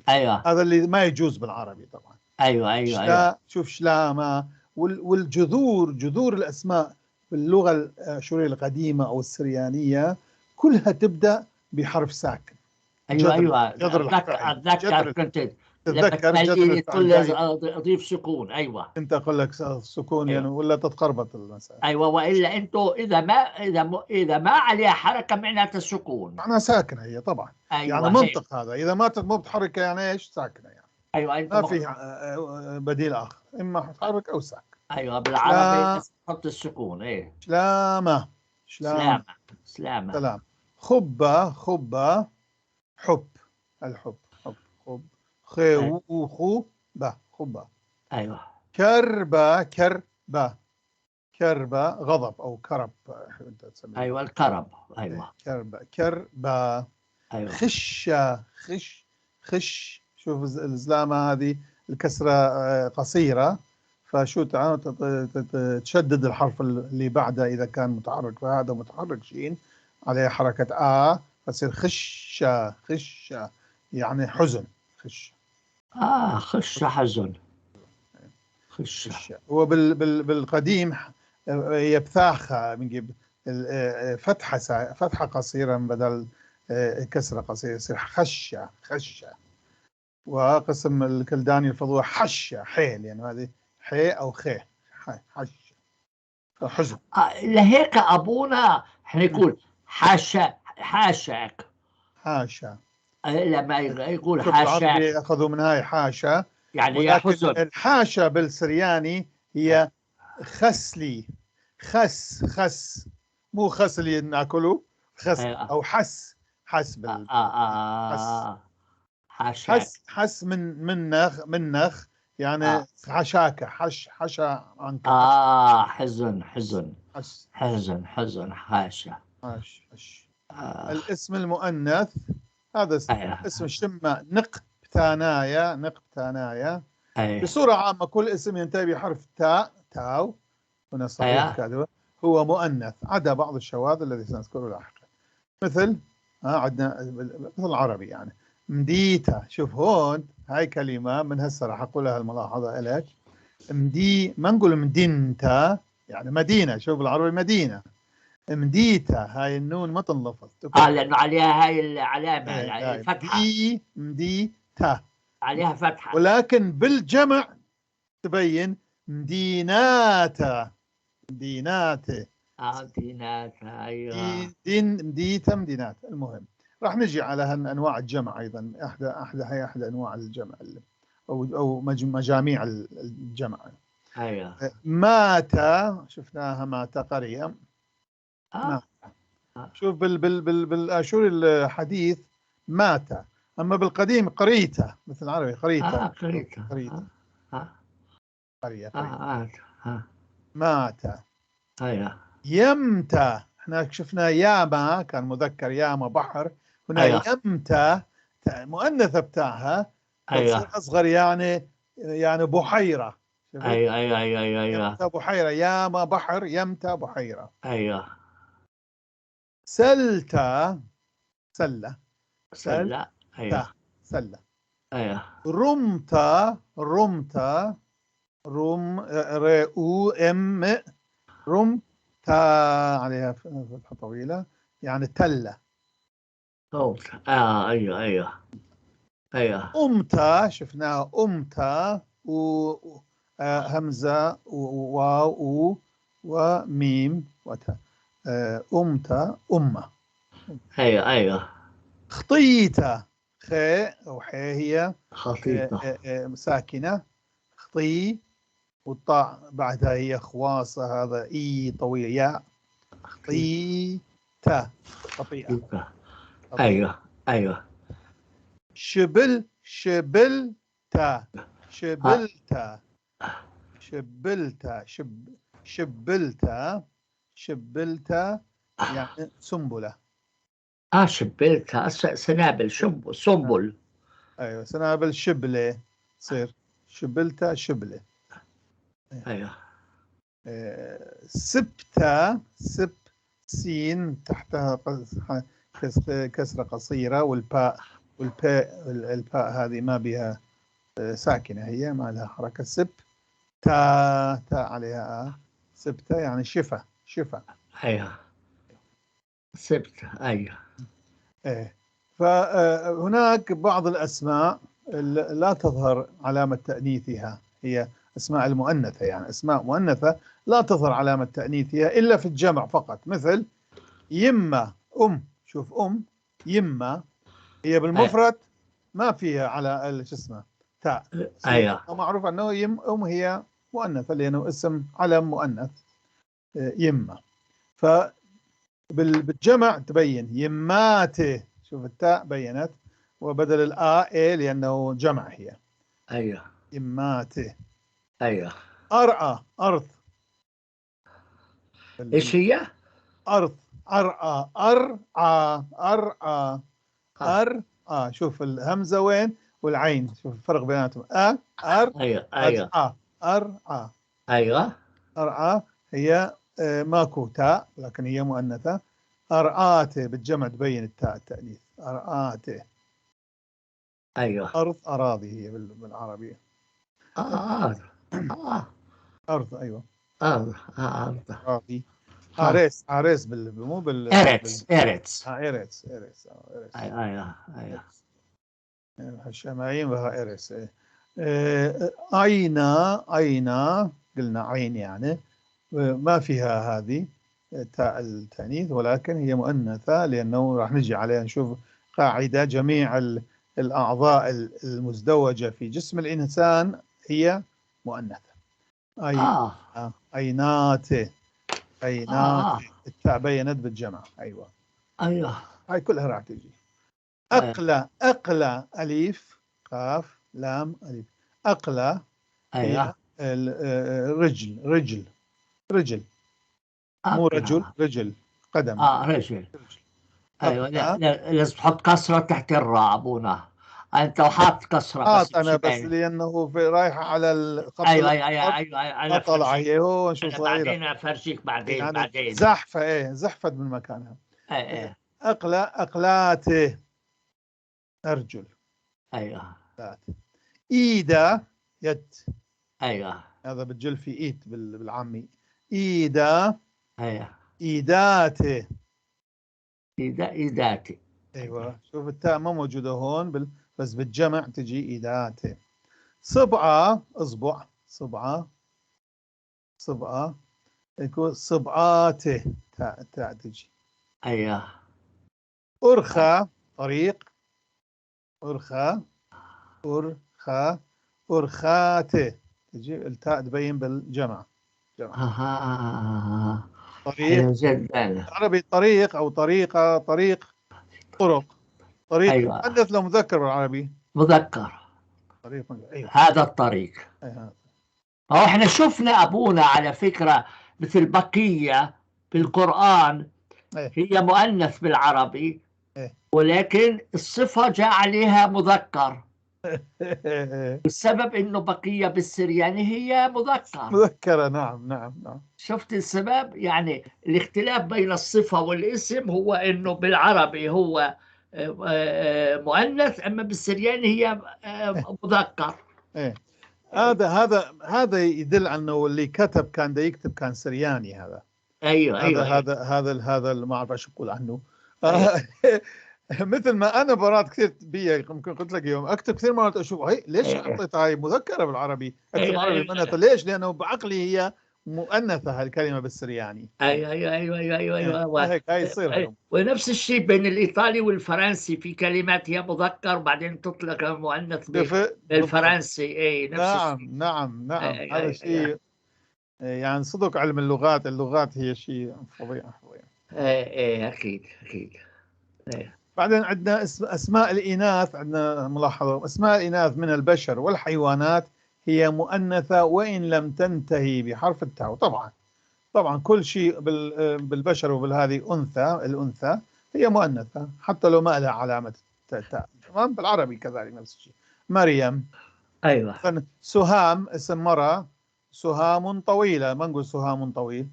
A: ايوه
B: هذا اللي ما يجوز بالعربي طبعا.
A: ايوه
B: شوف شلامة. والجذور، جذور الأسماء باللغة الآشورية القديمة أو السريانية كلها تبدأ بحرف ساكن.
A: ايوه
B: جذر الفعل،
A: اتذكر
B: جذر.
A: كنت لما
B: تتذكر
A: تقول
B: جذر
A: لي
B: الفعل
A: تقول لي
B: دائما.
A: اضيف سكون. ايوه
B: انت اقول لك سكون يعني
A: ايوه
B: ولا تتقربط المسألة.
A: ايوه والا انتوا اذا ما عليها حركه معناتها سكون.
B: معناها ساكنة هي طبعا. يعني
A: ايوه هيك.
B: منطق هذا، اذا ما مو بتحركها يعني ايش؟ ساكنة يعني.
A: ايوه انت
B: ما في بديل اخر، اما تحرك او ساكن.
A: ايوه بالعربي
B: شلا،
A: لازم تحط السكون. ايه
B: شلامة، شلامة.
A: سلامه سلامه.
B: سلام. خبة، خبة حب. الحب، حب، خب.
A: ايوه
B: خو با خبة.
A: ايوه
B: كربة، كربة. كربة غضب او كرب، انت تسميه.
A: ايوه الكرب. ايوه
B: كربة، كربة.
A: ايوه
B: خشة، خش. شوف الزلامة هذه الكسرة قصيرة، فشو تشدد الحرف اللي بعده إذا كان متحرك، فهذا متحرك شين عليه حركة فتصير خشة، خشة يعني حزن. خش،
A: خش حزن. خش.
B: خشة. هو بالقديم هي بثاخة بنجيب فتحة فتحة قصيرة بدل كسرة قصيرة، يصير خشة، خشة. وقسم الكلداني الفضوح حشة، حيل يعني هذه حي أو خي، حشة حزن.
A: لهيك ابونا احنا يقول حاشا حاشاك.
B: حاشا.
A: لما يقول
B: شوف
A: حاشاك
B: العربي أخذوا من هاي حاشا،
A: يعني يا
B: ولكن
A: حزن.
B: الحاشا بالسرياني هي خسلي. خس مو خس اللي ناكله، خس
A: آه
B: أو حس. حس حس.
A: حاشاك.
B: حس منخ يعني
A: آه
B: حشاك، حشا عنك حش.
A: حزن حزن.
B: حش،
A: حزن حاشا.
B: حش.
A: آه
B: الاسم المؤنث هذا اسم
A: أيوه
B: الشمة نقبتانايا، نقبتانايا.
A: أيوه
B: بصورة عامة كل اسم ينتهي بحرف تاء، تاو هنا صحيح
A: أيوه
B: الكاتبة، هو مؤنث عدا بعض الشواذ الذي سنذكره لاحقا. مثل عندنا مثل العربي يعني مديتا. شوف هون هاي كلمة من هسه راح أقولها الملاحظة إليك. ما نقول مدينتا يعني مدينة. شوف بالعربي مدينة. مديتا هاي النون ما تنلفظ، تقرأ
A: لأنه عليها هاي العلامة
B: ايه هاي
A: الفتحة.
B: مديتا.
A: عليها فتحة.
B: ولكن بالجمع تبين مديناتا، مديناتي.
A: دينات. أيوه
B: مديتا، مدينات. المهم راح نجي على انواع الجمع ايضا. احد انواع الجمع او مجاميع الجمع.
A: أيوه
B: مات، شفناها مات قرية.
A: آه
B: مات. شوف بالاشوري الحديث مات، اما بالقديم قريته مثل العربي قريته.
A: قريتها.
B: قريته،
A: آه
B: قرية،
A: آه
B: قرية.
A: آه آه
B: مات.
A: أيوه
B: يمتى، احنا شفنا ياما كان مذكر، ياما بحر. هنا
A: أيوه
B: يمتى مؤنثة بتاعها فتصير
A: أيوه
B: أصغر، يعني بحيرة. شفت؟
A: أيوه
B: يمتى بحيرة، ياما بحر، يمتى بحيرة.
A: أيوه
B: سلتى، سلة. سلتى،
A: سلة. أيوه
B: سلة.
A: أيوه
B: رمتى، رمتى، رؤ ام رمتى عليها فتحة طويلة يعني تلة.
A: ايوه ايوه ايوه.
B: أمتى شفناها أمتى همزة وواو وميم وتا. أمتى أمة.
A: ايوه ايوه.
B: خطيتة خاء أو حاء هي
A: خطيطة.
B: ساكنة. خطي، والطاء بعدها هي خواصة، هذا إي طويل ياء. خطيتة خطيئة.
A: خطيطة.
B: خطيئة.
A: ايوه ايوه.
B: شبلتا
A: ها.
B: شبلتا شبلتا شبلتا شبلتا يعني سنبلة.
A: شبلتها سنابل، سنبل.
B: ايوه سنابل شبلة تصير شبلتا شبلة.
A: ايوه.
B: سبتا سب سين تحتها كسرة قصيرة، والباء الباء هذه ما بها ساكنة، هي ما لها حركة. سب تاء عليها سبتة يعني شفا شفا.
A: ايوه. سبت. ايوه.
B: ايه. فهناك بعض الأسماء لا تظهر علامة تأنيثها، هي أسماء المؤنثة، يعني أسماء مؤنثة لا تظهر علامة تأنيثها إلا في الجمع فقط، مثل يمة شوف يمة هي بالمفرد ما فيها على شو اسمه تاء.
A: ايوه
B: معروف أنه هي مؤنثة لأنه اسم علم مؤنث يمة. فبالجمع تبين يماته، شوف التاء بينت، وبدل الآ إيه لأنه جمع هي
A: ايوه
B: يماته.
A: ايوه.
B: أرعى أرض.
A: ايش هي؟
B: أرض أرعى أرعى أرعى
A: آه.
B: شوف الهمزة وين والعين، شوف الفرق بيناتهم.
A: ايوه ايوه
B: أرعى
A: ايوه
B: أرعى هي ماكو تاء لكن هي مؤنثة. أرعاته بالجمع تبين التاء التأنيث. أرعاته.
A: ايوه.
B: أرض أراضي هي بالعربية.
A: اه
B: أرض أيوة
A: اه اه.
B: أراضي.
A: اه.
B: عريس مو
A: اريتس اريتس.
B: إيريس
A: ايوه ايوه ايوه.
B: الشماعين وها إيريس. عينا قلنا عين يعني ما فيها هذه تاء التأنيث، ولكن هي مؤنثة لأنه راح نجي عليها نشوف قاعدة جميع الأعضاء المزدوجة في جسم الإنسان هي مؤنثة.
A: اه
B: عينات
A: اه
B: التاء بينت بالجمع. أيوة
A: ايوه
B: هاي كلها راح تجي.
A: ايوه
B: أقلى أليف قاف لام أليف. أقلى هي
A: ايوه.
B: رجل مو رجل،
A: اقلع.
B: رجل قدم.
A: رجل.
B: رجل.
A: ايوه.
B: أقلى
A: لازم تحط كسرة تحت الراء ابونا. انت وحاط كسرة بس مش
B: أنا بس
A: باين.
B: لأنه في رايحة على الخط
A: ايوه ايوه
B: الأحمر
A: ايوه ايوه
B: ما
A: انا
B: طلع،
A: فرجيك.
B: هي هو شو
A: انا
B: صغيرة
A: بعدين افرجيك، بعدين
B: يعني
A: بعدين.
B: زحفة زحفت من مكانها.
A: ايه ايه.
B: أقلاته أرجل.
A: ايوه
B: إيدا يد،
A: ايوه
B: هذا بتجل في إيد بالعامي. إيدا
A: ايوه.
B: إيداته.
A: ايداتي.
B: ايوه شوف التاء ما موجوده هون بس بالجمع تجي ايداته. صبعه اصبع صبعه يكون صبعاته تاء تجي.
A: ايوه
B: أرخى طريق. أرخى أرخى أرخاته تجي التاء تبين بالجمع جمع. طريق
A: حلو جدا.
B: عربي طريق أو طريقة طريق طريق
A: ايوه
B: مؤنث لو مذكر بالعربي.
A: مذكر.
B: طريق ايوه.
A: هذا الطريق.
B: أيوة.
A: هو احنا شفنا ابونا على فكرة مثل بقية في القرآن،
B: ايه
A: هي مؤنث بالعربي
B: ايه
A: ولكن الصفة جاء عليها مذكر،
B: ايه
A: السبب انه بقية بالسرياني هي مذكر.
B: مذكرة نعم.
A: شفت السبب؟ يعني الاختلاف بين الصفة والاسم هو انه بالعربي هو مؤنث، اما بالسرياني هي مذكر.
B: ايه هذا يدل على انه اللي كتب كان دا يكتب كان سرياني. هذا
A: ايوه
B: هذا
A: ايوه ايوه
B: هذا هذا هذا اللي ما اعرف ايش اقول عنه.
A: ايوه
B: مثل ما انا مرات كثير بي ممكن قلت لك يوم اكتب كثير مرات اشوف هي ليش حطيت هاي مذكره بالعربي، اكتب عربي مؤنثه ليش؟ لانه بعقلي هي مؤنثه هالكلمه بالسرياني.
A: ايوه ايوه ايوه ايوه ايوه ايوه
B: هيك هاي يصير هاي.
A: ونفس الشيء بين الايطالي والفرنسي، في كلمات هي مذكر وبعدين تطلق المؤنث
B: بالضبط.
A: بالفرنسي. اي نفس
B: نعم
A: الشيء.
B: نعم نعم،
A: أي
B: هذا
A: أي
B: شيء يعني صدق. علم اللغات، اللغات هي شيء فظيع فظيع.
A: أي اكيد اكيد.
B: بعدين عندنا اسماء الاناث، عندنا ملاحظه اسماء الاناث من البشر والحيوانات هي مؤنثه وان لم تنتهي بحرف التاء. طبعا طبعا كل شيء بالبشر وبالهذه انثى، الانثى هي مؤنثه حتى لو ما لها علامه تاء. تمام. بالعربي كذلك نفس الشيء. مريم.
A: ايوه
B: سهام اسم مرأة، سهام طويلة، ما نقول سهام طويل،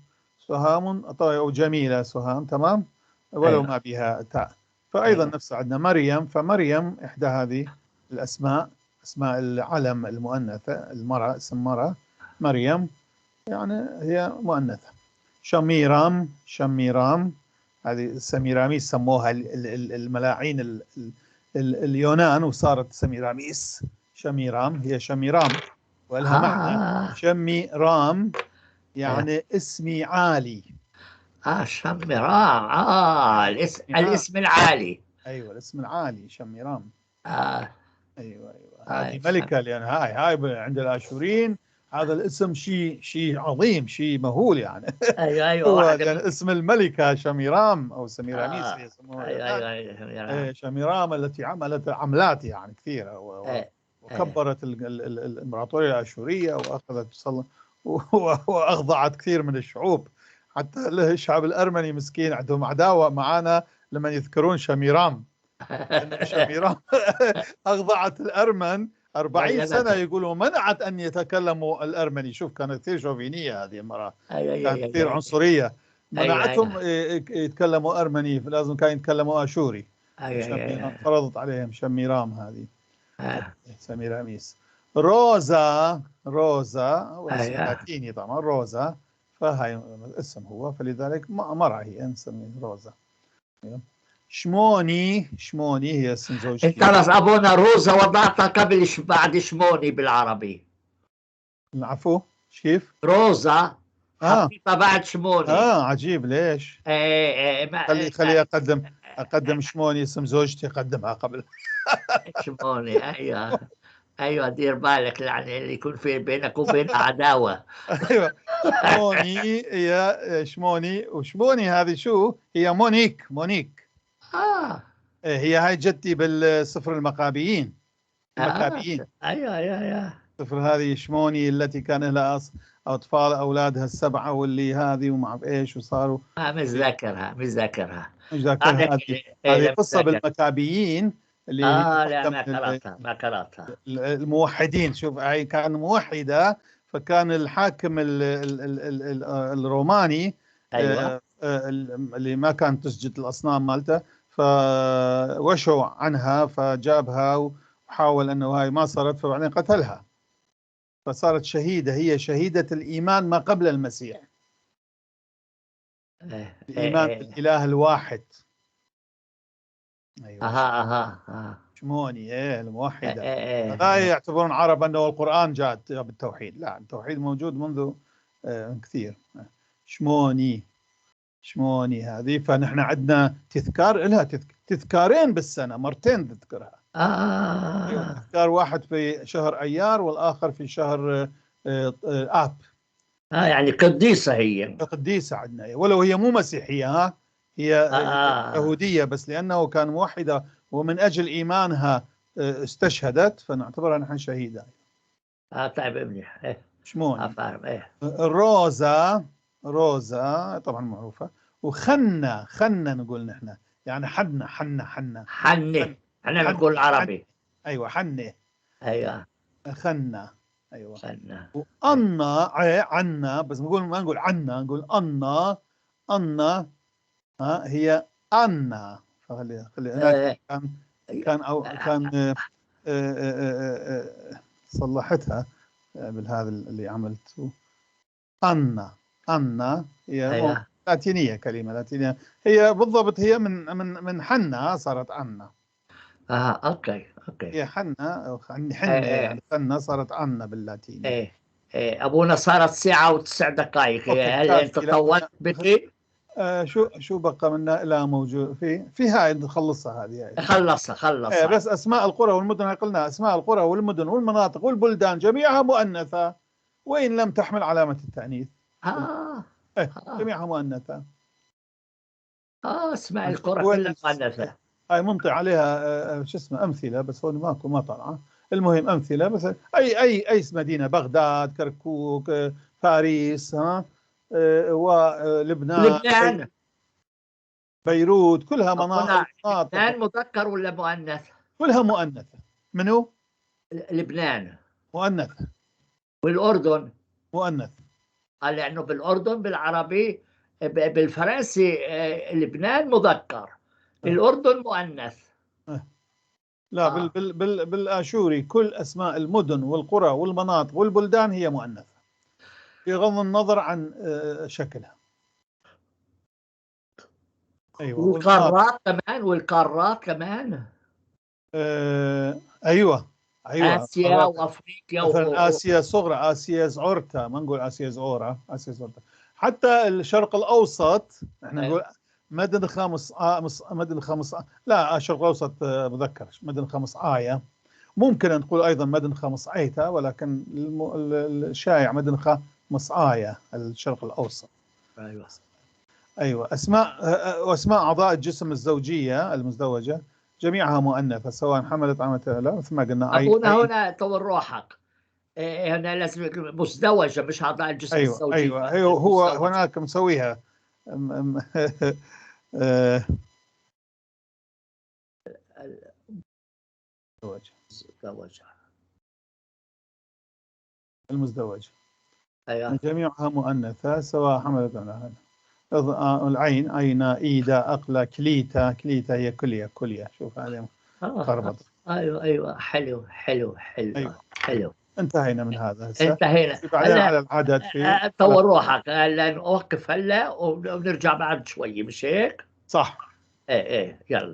B: سهام طويل أو جميلة سهام. تمام. ولو
A: ايوه
B: ما بها تاء. فأيضا
A: ايوه
B: نفس عندنا مريم، فمريم إحدى هذه الأسماء، أسماء العلم المؤنثة، المرأة اسم مرأة مريم يعني هي مؤنثة. شميرام، شميرام هذه سميراميس سموها الملاعين اليونان وصارت سميراميس. شميرام هي شميرام ولها معنى. شمي رام يعني اسمي عالي.
A: شمرام. الاسم، الاسم العالي.
B: ايوه الاسم العالي شميرام.
A: آه
B: ايوه ايوه هذه ملكه، لان هاي عند الاشوريين هذا الاسم شيء عظيم، شيء مهول يعني.
A: ايوه ايوه
B: هو
A: واحد
B: يعني اسم الملكه شميرام او سميراميس
A: آه
B: يسموها
A: ايوه
B: اليونان.
A: ايوه ايوه شمرام.
B: شميرام التي عملت عملات يعني كثيره
A: ايه ايه
B: وكبرت الامبراطوريه الاشوريه واخذت واخضعت كثير من الشعوب. حتى الشعب الارمني مسكين عندهم عداوه معنا لما يذكرون شميرام، لأن شميرام أخضعت الأرمن 40 سنة يقولوا، منعت أن يتكلموا الأرمني. شوف كانت كثير شوفينية هذه المرأة، كانت كثير عنصرية، منعتهم يتكلموا أرمني، لازم كانوا يتكلموا آشوري. فرضت عليهم شميرام هذه سميراميس. روزا، روزا واسم لاتيني طبعا روزا، فهي اسم هو، فلذلك مرأة هي نسميها روزا. شموني، شموني هي اسم زوجتي.
A: انت بس ابونا روزا وضعتها قبل بعد شموني بالعربي.
B: العفو كيف؟
A: روزا حطيتها بعد شموني.
B: عجيب ليش؟ خلي اقدم شموني اسم زوجتي اقدمها قبل.
A: شموني ايوه ايوه دير بالك يعني اللي يكون في بينك وبين عداوه.
B: ايوه شموني هي شموني، وشموني هذه شو هي؟ مونيك، مونيك. هي هاي جدتي بالسفر المكابيين. المكابيين
A: ايوه ايوه ايوه.
B: سفر هذه شموني التي كان لها اطفال اولادها السبعه واللي هذه وما ايش وصاروا.
A: مش ذاكرها مش ذاكرها.
B: مش ذاكرها. هذه قصه بالمكابيين اللي
A: لا ما قرأتها ما قرأتها.
B: الموحدين. شوف هي كان موحده، فكان الحاكم الروماني
A: أيوة.
B: اللي ما كان تسجد الاصنام مالته، فوشوا عنها فجابها وحاول انه هاي ما صارت، فبعدين قتلها فصارت شهيده. هي شهيده الايمان ما قبل المسيح، الايمان بالاله الواحد. ايوه شموني الموحده. لا يعتبرون عرب انه القران جاء بالتوحيد، لا التوحيد موجود منذ كثير. شموني، شموني هذه. فنحن عندنا تذكار لها، تذكارين بالسنه، مرتين تذكرها. تذكار واحد في شهر ايار والاخر في شهر اب.
A: يعني قديسه، هي
B: قديسه عندنا، ولو هي مو مسيحيه، هي يهوديه، بس لانه كان موحده ومن اجل ايمانها استشهدت فنعتبرها نحن شهيده.
A: طيب ابني
B: شموني.
A: فاهم.
B: روزا، روزا طبعا معروفه. وخنا، خنا نقول نحن يعني حنه، حنه
A: احنا نقول عربي.
B: ايوه حنه.
A: ايوه
B: خنا. ايوه
A: خنا.
B: وأنا عنا، بس ما نقول عنا، نقول أنا هي أنا. فخلي هناك كان صلحتها بالهذا اللي عملته. أنا هي لاتينية، كلمة لاتينية هي بالضبط، هي من حنة صارت عنا.
A: اوكي
B: هي حنة
A: إيه
B: يعني حنة صارت عنا باللاتيني.
A: إيه ابونا صارت ساعة و9 دقائق،
B: اوكي
A: هل انت
B: كافي.
A: طولت بكي؟
B: شو بقى منا؟ لا موجود في هاي نخلصها هذه.
A: خلص
B: بس اسماء القرى والمدن قلنا اسماء القرى والمدن والمناطق والبلدان جميعها مؤنثة وإن لم تحمل علامة التأنيث. جميعها مؤنثة.
A: اسماء القرى كلها مؤنثة.
B: هاي منطي عليها شو اسمه أمثلة، بس هون ماكو ما طلعة. المهم أمثلة مثلا أي مدينة، بغداد، كركوك، باريس، ولبنان، بيروت، كلها مناطق.
A: لبنان مذكر ولا مؤنث؟
B: كلها مؤنثة. منو؟
A: لبنان.
B: مؤنثة.
A: والأردن
B: مؤنث.
A: لأنه بالأردن بالعربي بالفرنسي لبنان مذكر، الأردن مؤنث.
B: لا بالآشوري كل أسماء المدن والقرى والمناطق والبلدان هي مؤنثة بغض النظر عن شكلها. أيوة.
A: والقارات كمان.
B: أيوة.
A: آسيا وأفريقيا
B: مثلا آسيا صغرى، آسيا زعورتا، ما نقول آسيا زعورة، آسيا زعورتا. حتى الشرق الأوسط احنا نقول مدن خامس مدن خامس لا الشرق الأوسط مذكر، مدن خامس آية. ممكن أن نقول أيضا مدن خامس آيتا، ولكن الشائع مدن خامس آية الشرق الأوسط. أيوة. وأسماء أعضاء الجسم الزوجية المزدوجة جميعها مؤنثة سواء حملت أم لا، مثل ما قلنا.
A: أبونا هنا طول روحك، هنا لازم مزدوجة مش أعضاء الجسم الزوجي.
B: أيوة هو هناك مسويها المزدوجة.
A: أيوة.
B: جميعها مؤنثة سواء حملت أم لا. العين أينا، إيدا، أقلا، كليتا هي كلية. شوف هذه قربت.
A: أيوة حلو.
B: أيوة.
A: حلو.
B: انتهينا من هذا هسه.
A: انتهينا.
B: بعدين على العدد
A: طور روحك هلا، نوقف هلا ونرجع بعد شوي، مش هيك؟
B: صح.
A: ايه يلا.